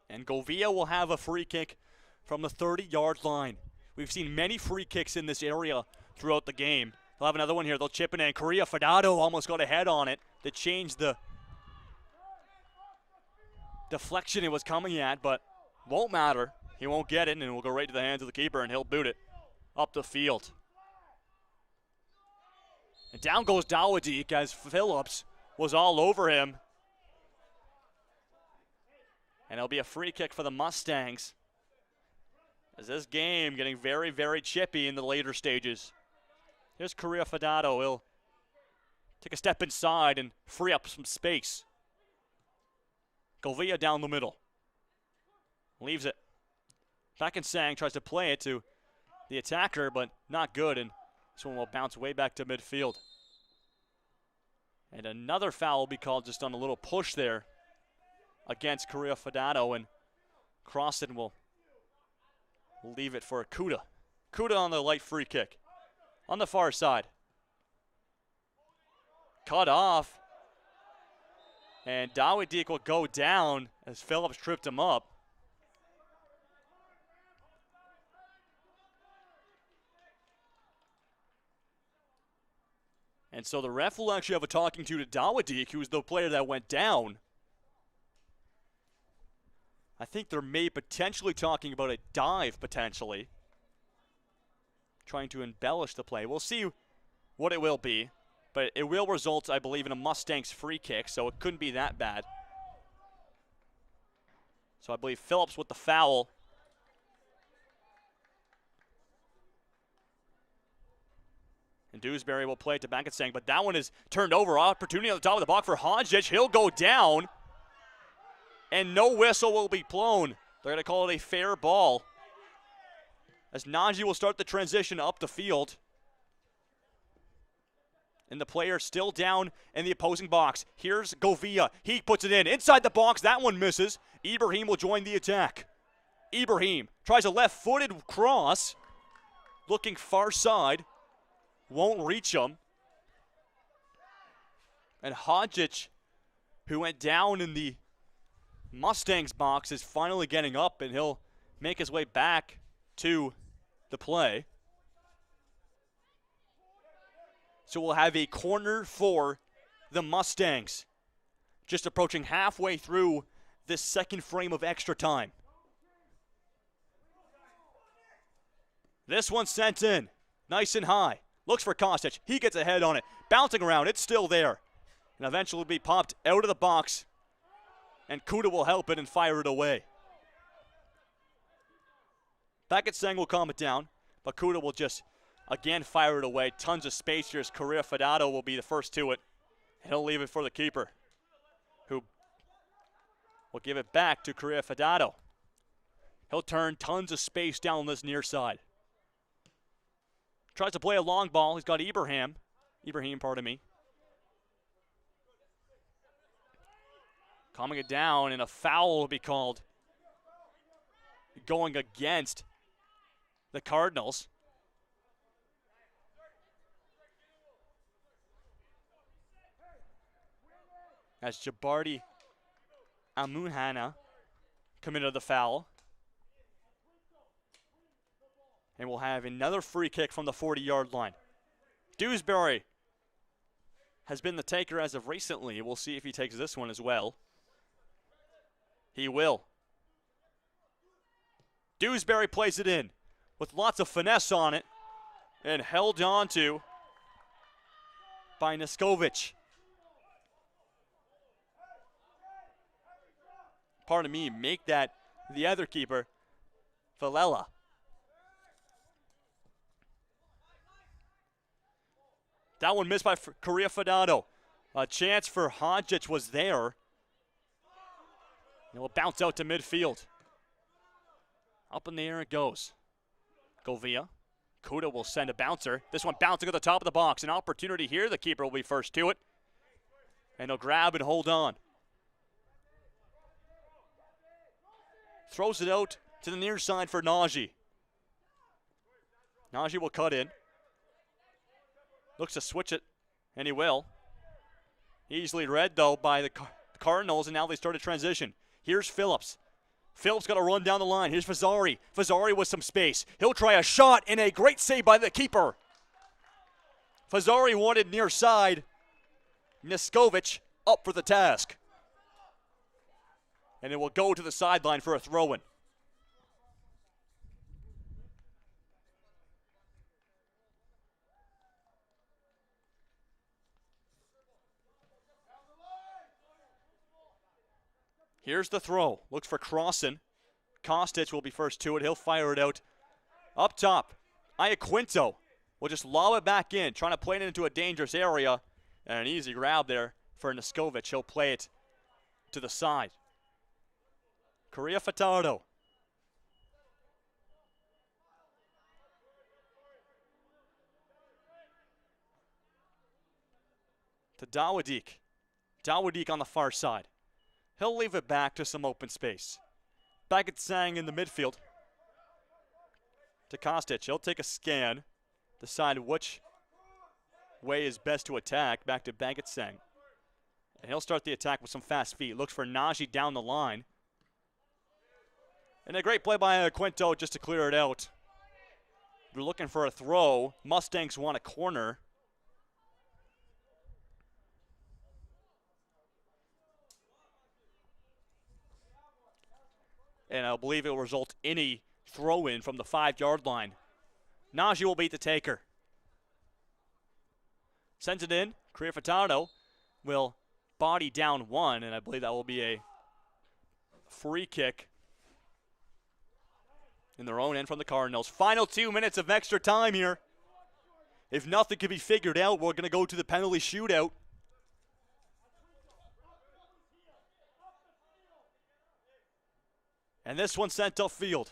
And Govia will have a free kick from the 30-yard line. We've seen many free kicks in this area throughout the game. They'll have another one here. They'll chip it in. Correa Ferdado almost got a head on it to change the deflection it was coming at, but won't matter. He won't get it, and it will go right to the hands of the keeper, and he'll boot it up the field. And down goes Dawadik as Phillips was all over him. And it'll be a free kick for the Mustangs, as this game getting very, very chippy in the later stages. Here's Correa Ferdado. He'll take a step inside and free up some space. Govia down the middle. Leaves it. Sang tries to play it to the attacker, but not good, and this one will bounce way back to midfield. And another foul will be called just on a little push there against Correa Ferdado, and Crossan will leave it for Kuda. Kuda on the light free kick. On the far side. Cut off. And Dawadik will go down as Phillips tripped him up. And so the ref will actually have a talking to Dawadik, who's the player that went down. I think they're potentially talking about a dive, potentially. Trying to embellish the play. We'll see what it will be. But it will result, I believe, in a Mustangs free kick, so it couldn't be that bad. So I believe Phillips with the foul. And Dewsbury will play it to Banketsang, but that one is turned over. Opportunity on the top of the box for Hodgic. He'll go down. And no whistle will be blown. They're going to call it a fair ball, as Najee will start the transition up the field. And the player still down in the opposing box. Here's Govia. He puts it in. Inside the box. That one misses. Ibrahim will join the attack. Ibrahim tries a left-footed cross. Looking far side. Won't reach him. And Hodgic, who went down in the Mustangs box, is finally getting up, and he'll make his way back to the play. So we'll have a corner for the Mustangs, just approaching halfway through this second frame of extra time. This one sent in, nice and high. Looks for Kostic. He gets a head on it. Bouncing around. It's still there. And eventually will be popped out of the box. And Kuda will help it and fire it away. Banketsang will calm it down, but Kuda will just again fire it away. Tons of space here as Correa Ferdado will be the first to it. And he'll leave it for the keeper, who will give it back to Correa Ferdado. He'll turn tons of space down this near side. Tries to play a long ball. He's got Ibrahim, pardon me. Calming it down, and a foul will be called going against the Cardinals. As Jabardi Amunhana committed the foul. And we'll have another free kick from the 40-yard line. Dewsbury has been the taker as of recently. We'll see if he takes this one as well. He will. Dewsbury plays it in with lots of finesse on it, and held on to by Niskovic. make that the other keeper, Villela. That one missed by Correa Fadado. A chance for Hodgic was there. It will bounce out to midfield. Up in the air it goes. Govia. Kuda will send a bouncer. This one bouncing at the top of the box. An opportunity here. The keeper will be first to it. And he'll grab and hold on. Throws it out to the near side for Najee. Najee will cut in. Looks to switch it, and he will. Easily read, though, by the Cardinals, and now they start a transition. Here's Phillips. Phillips got to run down the line. Here's Fazzari. Fazzari with some space. He'll try a shot, and a great save by the keeper. Fazzari wanted near side. Niskovic up for the task. And it will go to the sideline for a throw-in. Here's the throw. Looks for Crossan. Kostic will be first to it. He'll fire it out. Up top, Iaquinto will just lob it back in, trying to play it into a dangerous area. And an easy grab there for Niskovic. He'll play it to the side. Correa Furtado. To Dawadik. Dawadik on the far side. He'll leave it back to some open space. Baggett-Sang in the midfield. To Kostic. He'll take a scan. Decide which way is best to attack. Back to Baggett-Sang. And he'll start the attack with some fast feet. Looks for Najee down the line. And a great play by Quinto just to clear it out. We're looking for a throw. Mustangs want a corner. And I believe it will result in a throw-in from the 5-yard line. Najee will beat the taker. Sends it in. Correa Furtado will body down one, and I believe that will be a free kick in their own end from the Cardinals. Final 2 minutes of extra time here. If nothing can be figured out, we're going to go to the penalty shootout. And this one sent upfield.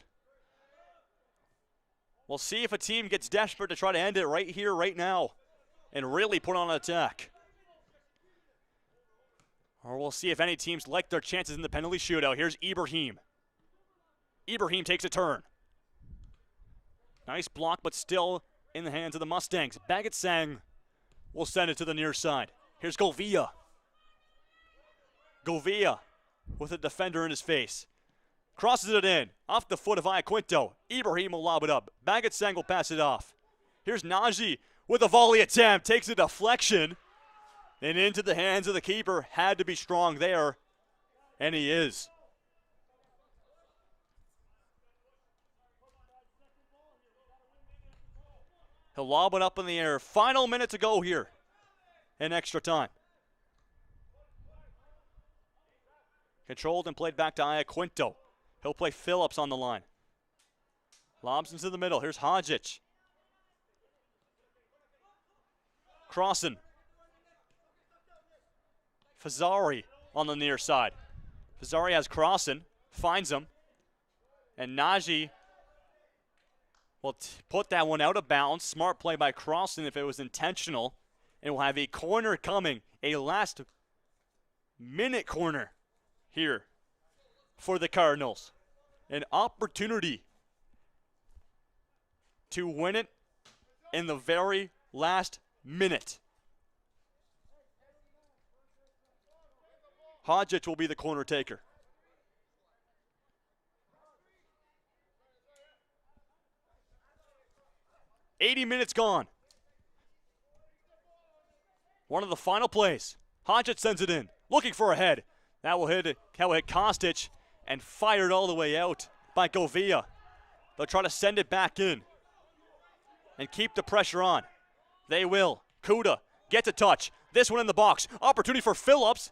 We'll see if a team gets desperate to try to end it right here, right now, and really put on an attack. Or we'll see if any teams like their chances in the penalty shootout. Here's Ibrahim. Ibrahim takes a turn. Nice block, but still in the hands of the Mustangs. Baggett-Sang will send it to the near side. Here's Govia. Govia with a defender in his face. Crosses it in, off the foot of Iaquinto. Ibrahim will lob it up. Baggett-Sang will pass it off. Here's Najee with a volley attempt. Takes a deflection and into the hands of the keeper. Had to be strong there, and he is. He'll lob it up in the air. Final minute to go here in extra time. Controlled and played back to Iaquinto. He'll play Phillips on the line. Lobs into the middle. Here's Hodgic. Crossan. Fazzari on the near side. Fazzari has Crossan. Finds him. And Najee will put that one out of bounds. Smart play by Crossan if it was intentional. And we'll have a corner coming. A last-minute corner here for the Cardinals. An opportunity to win it in the very last minute. Hodgic will be the corner taker. $80 minutes gone. One of the final plays. Hodgic sends it in, looking for a head. That will hit Kostic and fired all the way out by Govia. They'll try to send it back in and keep the pressure on. They will. Kuda gets a touch. This one in the box. Opportunity for Phillips.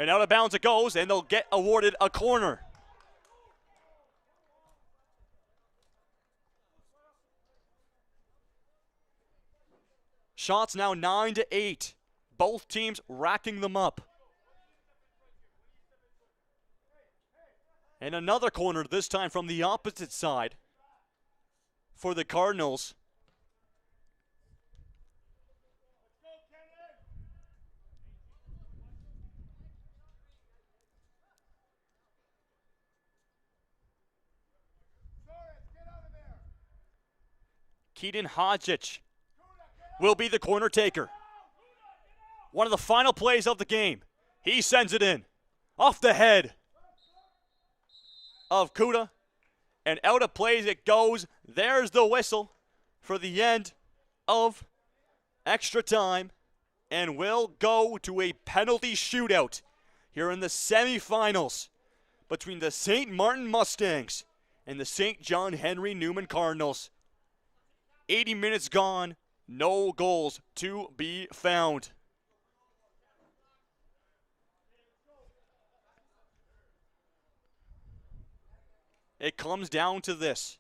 And out of bounds it goes, and they'll get awarded a corner. Shots now 9-8. Both teams racking them up. And another corner, this time from the opposite side for the Cardinals. Keaton Hodgich will be the corner taker. One of the final plays of the game. He sends it in. Off the head of Kuda. And out of plays it goes. There's the whistle for the end of extra time. And we'll go to a penalty shootout here in the semifinals between the St. Martin Mustangs and the St. John Henry Newman Cardinals. 80 minutes gone, no goals to be found. It comes down to this.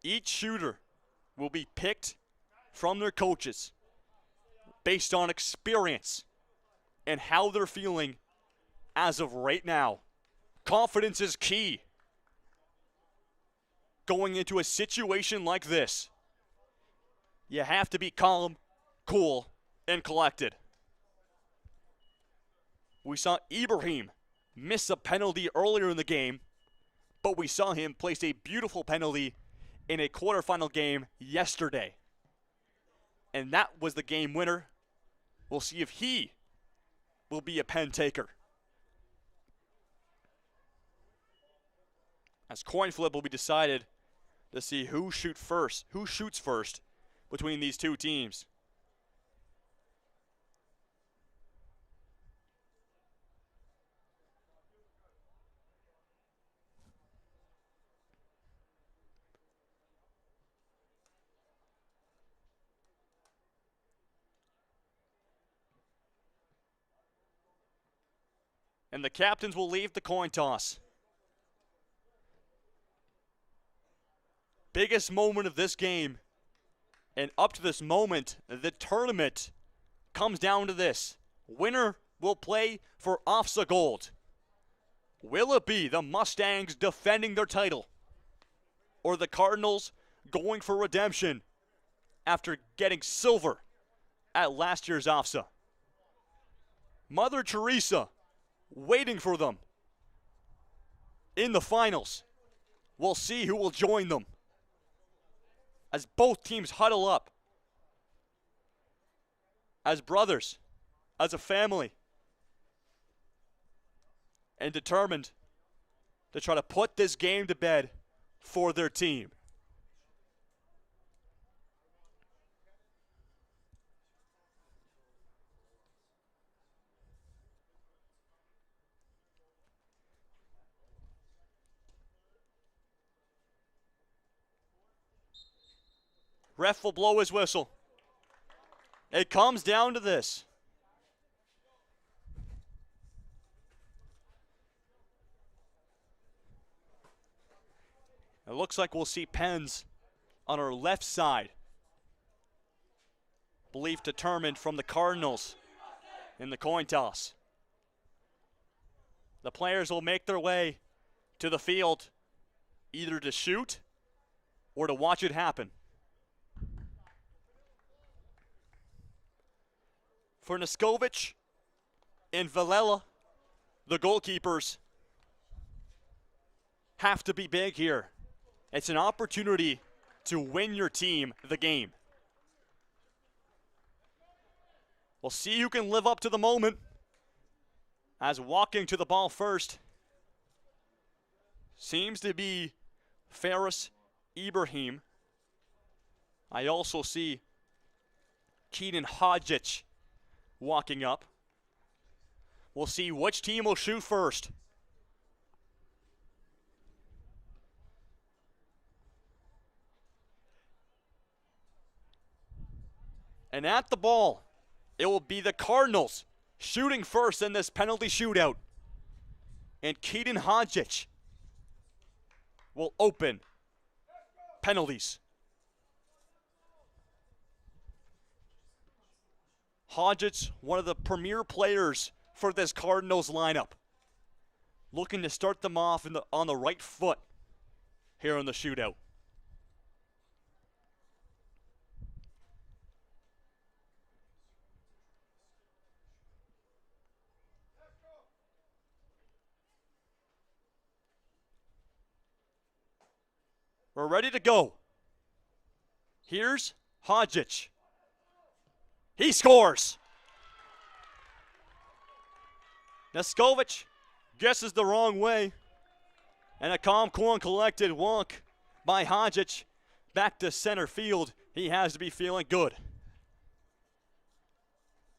Each shooter will be picked from their coaches based on experience and how they're feeling as of right now. Confidence is key going into a situation like this. You have to be calm, cool, and collected. We saw Ibrahim miss a penalty earlier in the game, but we saw him place a beautiful penalty in a quarterfinal game yesterday. And that was the game winner. We'll see if he will be a pen taker. As coin flip will be decided to see who shoots first between these two teams. And the captains will leave the coin toss. Biggest moment of this game, and up to this moment, the tournament comes down to this. Winner will play for OFSAA Gold. Will it be the Mustangs defending their title, or the Cardinals going for redemption after getting silver at last year's OFSAA? Mother Teresa waiting for them in the finals. We'll see who will join them as both teams huddle up as brothers, as a family, and determined to try to put this game to bed for their team. Ref will blow his whistle. It comes down to this. It looks like we'll see pens on our left side. Belief determined from the Cardinals in the coin toss. The players will make their way to the field either to shoot or to watch it happen. For Niskovich and Villela, the goalkeepers have to be big here. It's an opportunity to win your team the game. We'll see who can live up to the moment, as walking to the ball first seems to be Faris Ibrahim. I also see Keaton Hodgich walking up. We'll see which team will shoot first. And at the ball, it will be the Cardinals shooting first in this penalty shootout. And Keaton Hodgich will open penalties. Hodgich, one of the premier players for this Cardinals lineup, looking to start them off on the right foot here in the shootout. We're ready to go. Here's Hodgich. He scores. Neskovich guesses the wrong way. And a calm, cool, and collected walk by Hodgich back to center field. He has to be feeling good.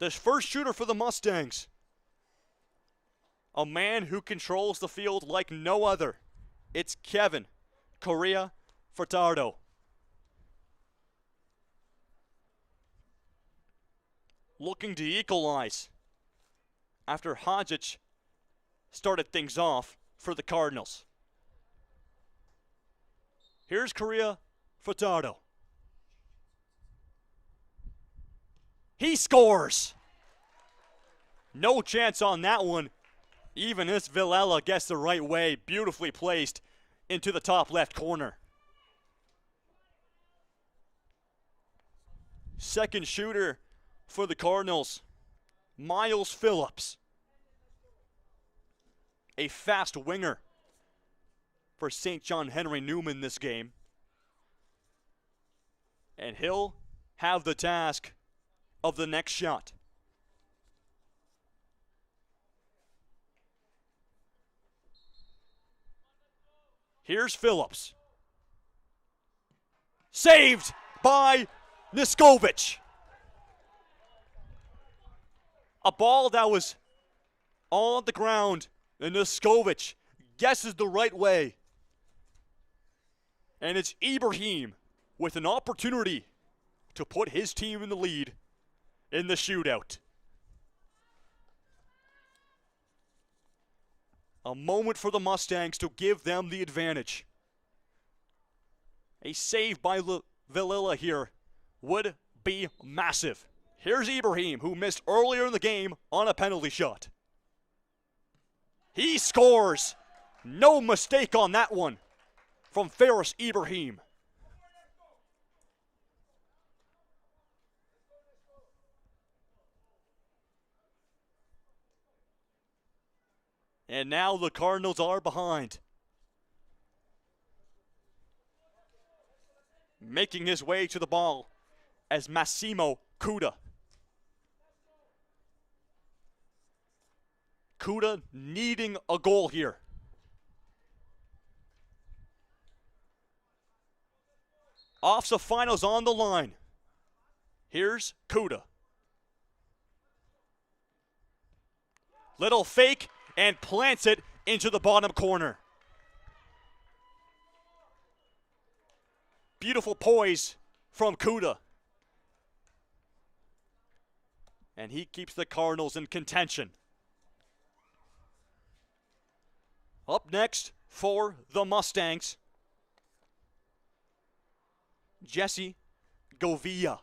The first shooter for the Mustangs. A man who controls the field like no other. It's Kevin Correa Furtado. Looking to equalize after Hodgich started things off for the Cardinals. Here's Correa Furtado. He scores. No chance on that one. Even as Villela gets the right way, beautifully placed into the top left corner. Second shooter for the Cardinals, Miles Phillips. A fast winger for St. John Henry Newman this game. And he'll have the task of the next shot. Here's Phillips. Saved by Neskovich. A ball that was on the ground, and Neskovich guesses the right way. And it's Ibrahim with an opportunity to put his team in the lead in the shootout. A moment for the Mustangs to give them the advantage. A save by Villela here would be massive. Here's Ibrahim, who missed earlier in the game on a penalty shot. He scores. No mistake on that one from Faris Ibrahim. And now the Cardinals are behind. Making his way to the ball as Massimo Cuda. Cuda needing a goal here. OFSAA finals on the line. Here's Cuda. Little fake and plants it into the bottom corner. Beautiful poise from Cuda. And he keeps the Cardinals in contention. Up next for the Mustangs, Jesse Govia.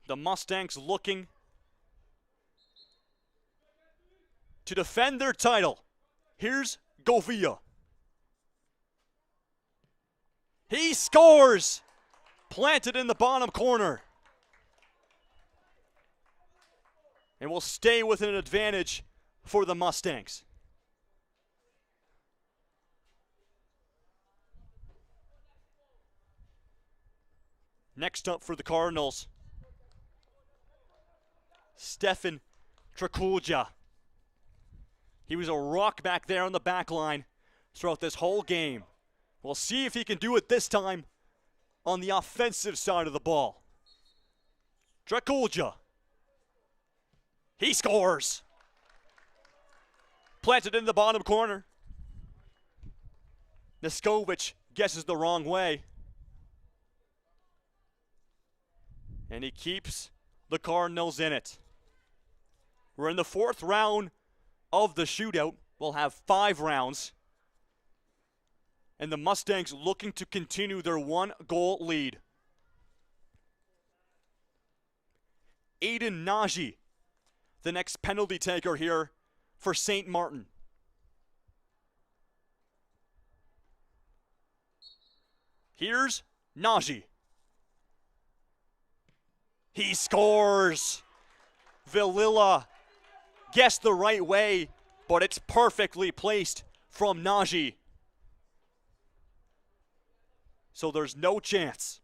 The Mustangs looking to defend their title. Here's Govia. He scores! Planted in the bottom corner. And will stay with an advantage for the Mustangs. Next up for the Cardinals, Stefan Trakulja. He was a rock back there on the back line throughout this whole game. We'll see if he can do it this time on the offensive side of the ball. Trakulja. He scores. Planted in the bottom corner. Niskovich guesses the wrong way. And he keeps the Cardinals in it. We're in the 4th round of the shootout. We'll have 5 rounds. And the Mustangs looking to continue their 1-goal lead. Aiden Najee, the next penalty taker here for St. Martin. Here's Najee. He scores! Villela guessed the right way, but it's perfectly placed from Najee. So there's no chance.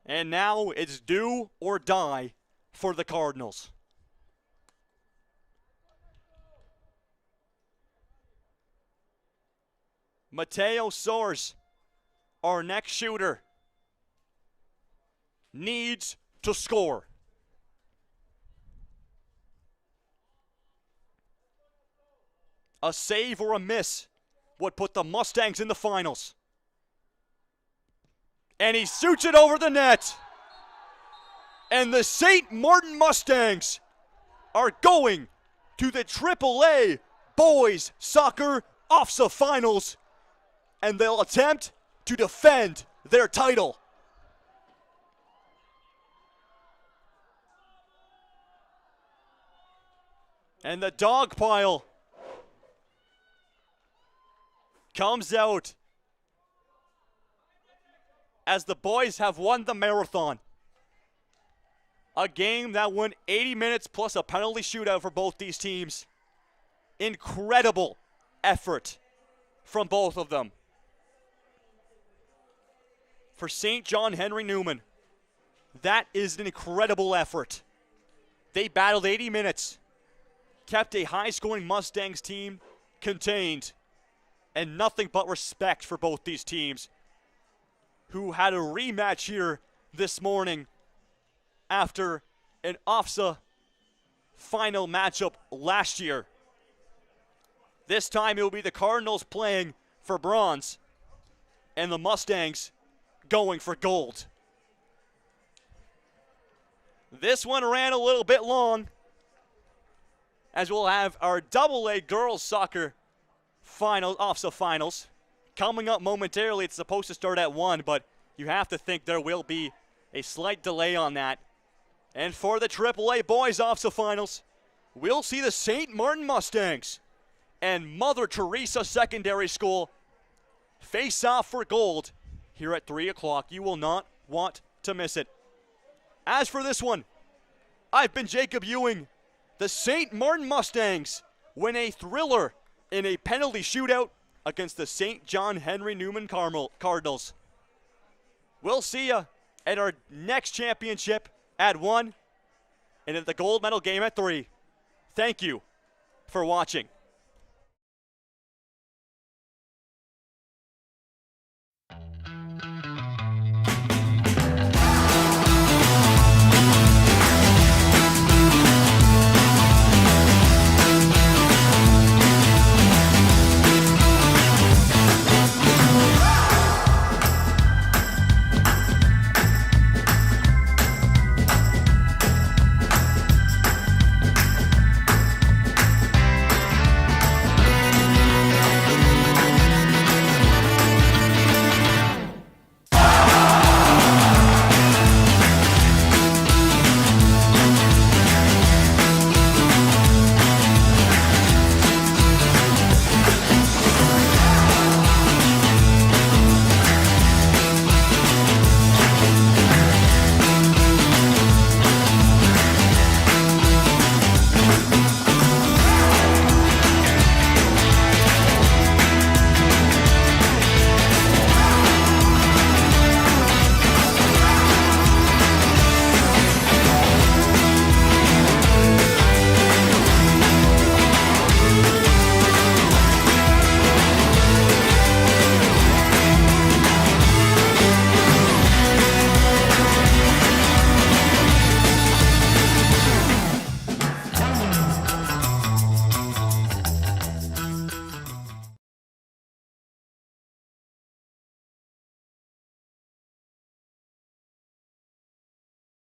And now it's do or die for the Cardinals. Mateo Soares, our next shooter, needs to score. A save or a miss would put the Mustangs in the finals. And he shoots it over the net. And the St. Martin Mustangs are going to the AAA Boys Soccer OFSAA Finals. And they'll attempt to defend their title. And the dog pile comes out as the boys have won the marathon. A game that went 80 minutes plus a penalty shootout for both these teams. Incredible effort from both of them. For St. John Henry Newman, that is an incredible effort. They battled 80 minutes, kept a high-scoring Mustangs team contained, and nothing but respect for both these teams, who had a rematch here this morning after an OFSAA final matchup last year. This time it will be the Cardinals playing for bronze and the Mustangs going for gold. This one ran a little bit long, as we'll have our AA girls soccer final OFSAA finals coming up momentarily. It's supposed to start at 1, but you have to think there will be a slight delay on that. And for the AAA boys OFSAA finals, we'll see the St. Martin Mustangs and Mother Teresa Secondary School face off for gold here at 3 o'clock. You will not want to miss it. As for this one, I've been Jacob Ewing. The St. Martin Mustangs win a thriller in a penalty shootout against the St. John Henry Newman Cardinals. We'll see you at our next championship at 1 and at the gold medal game at 3. Thank you for watching.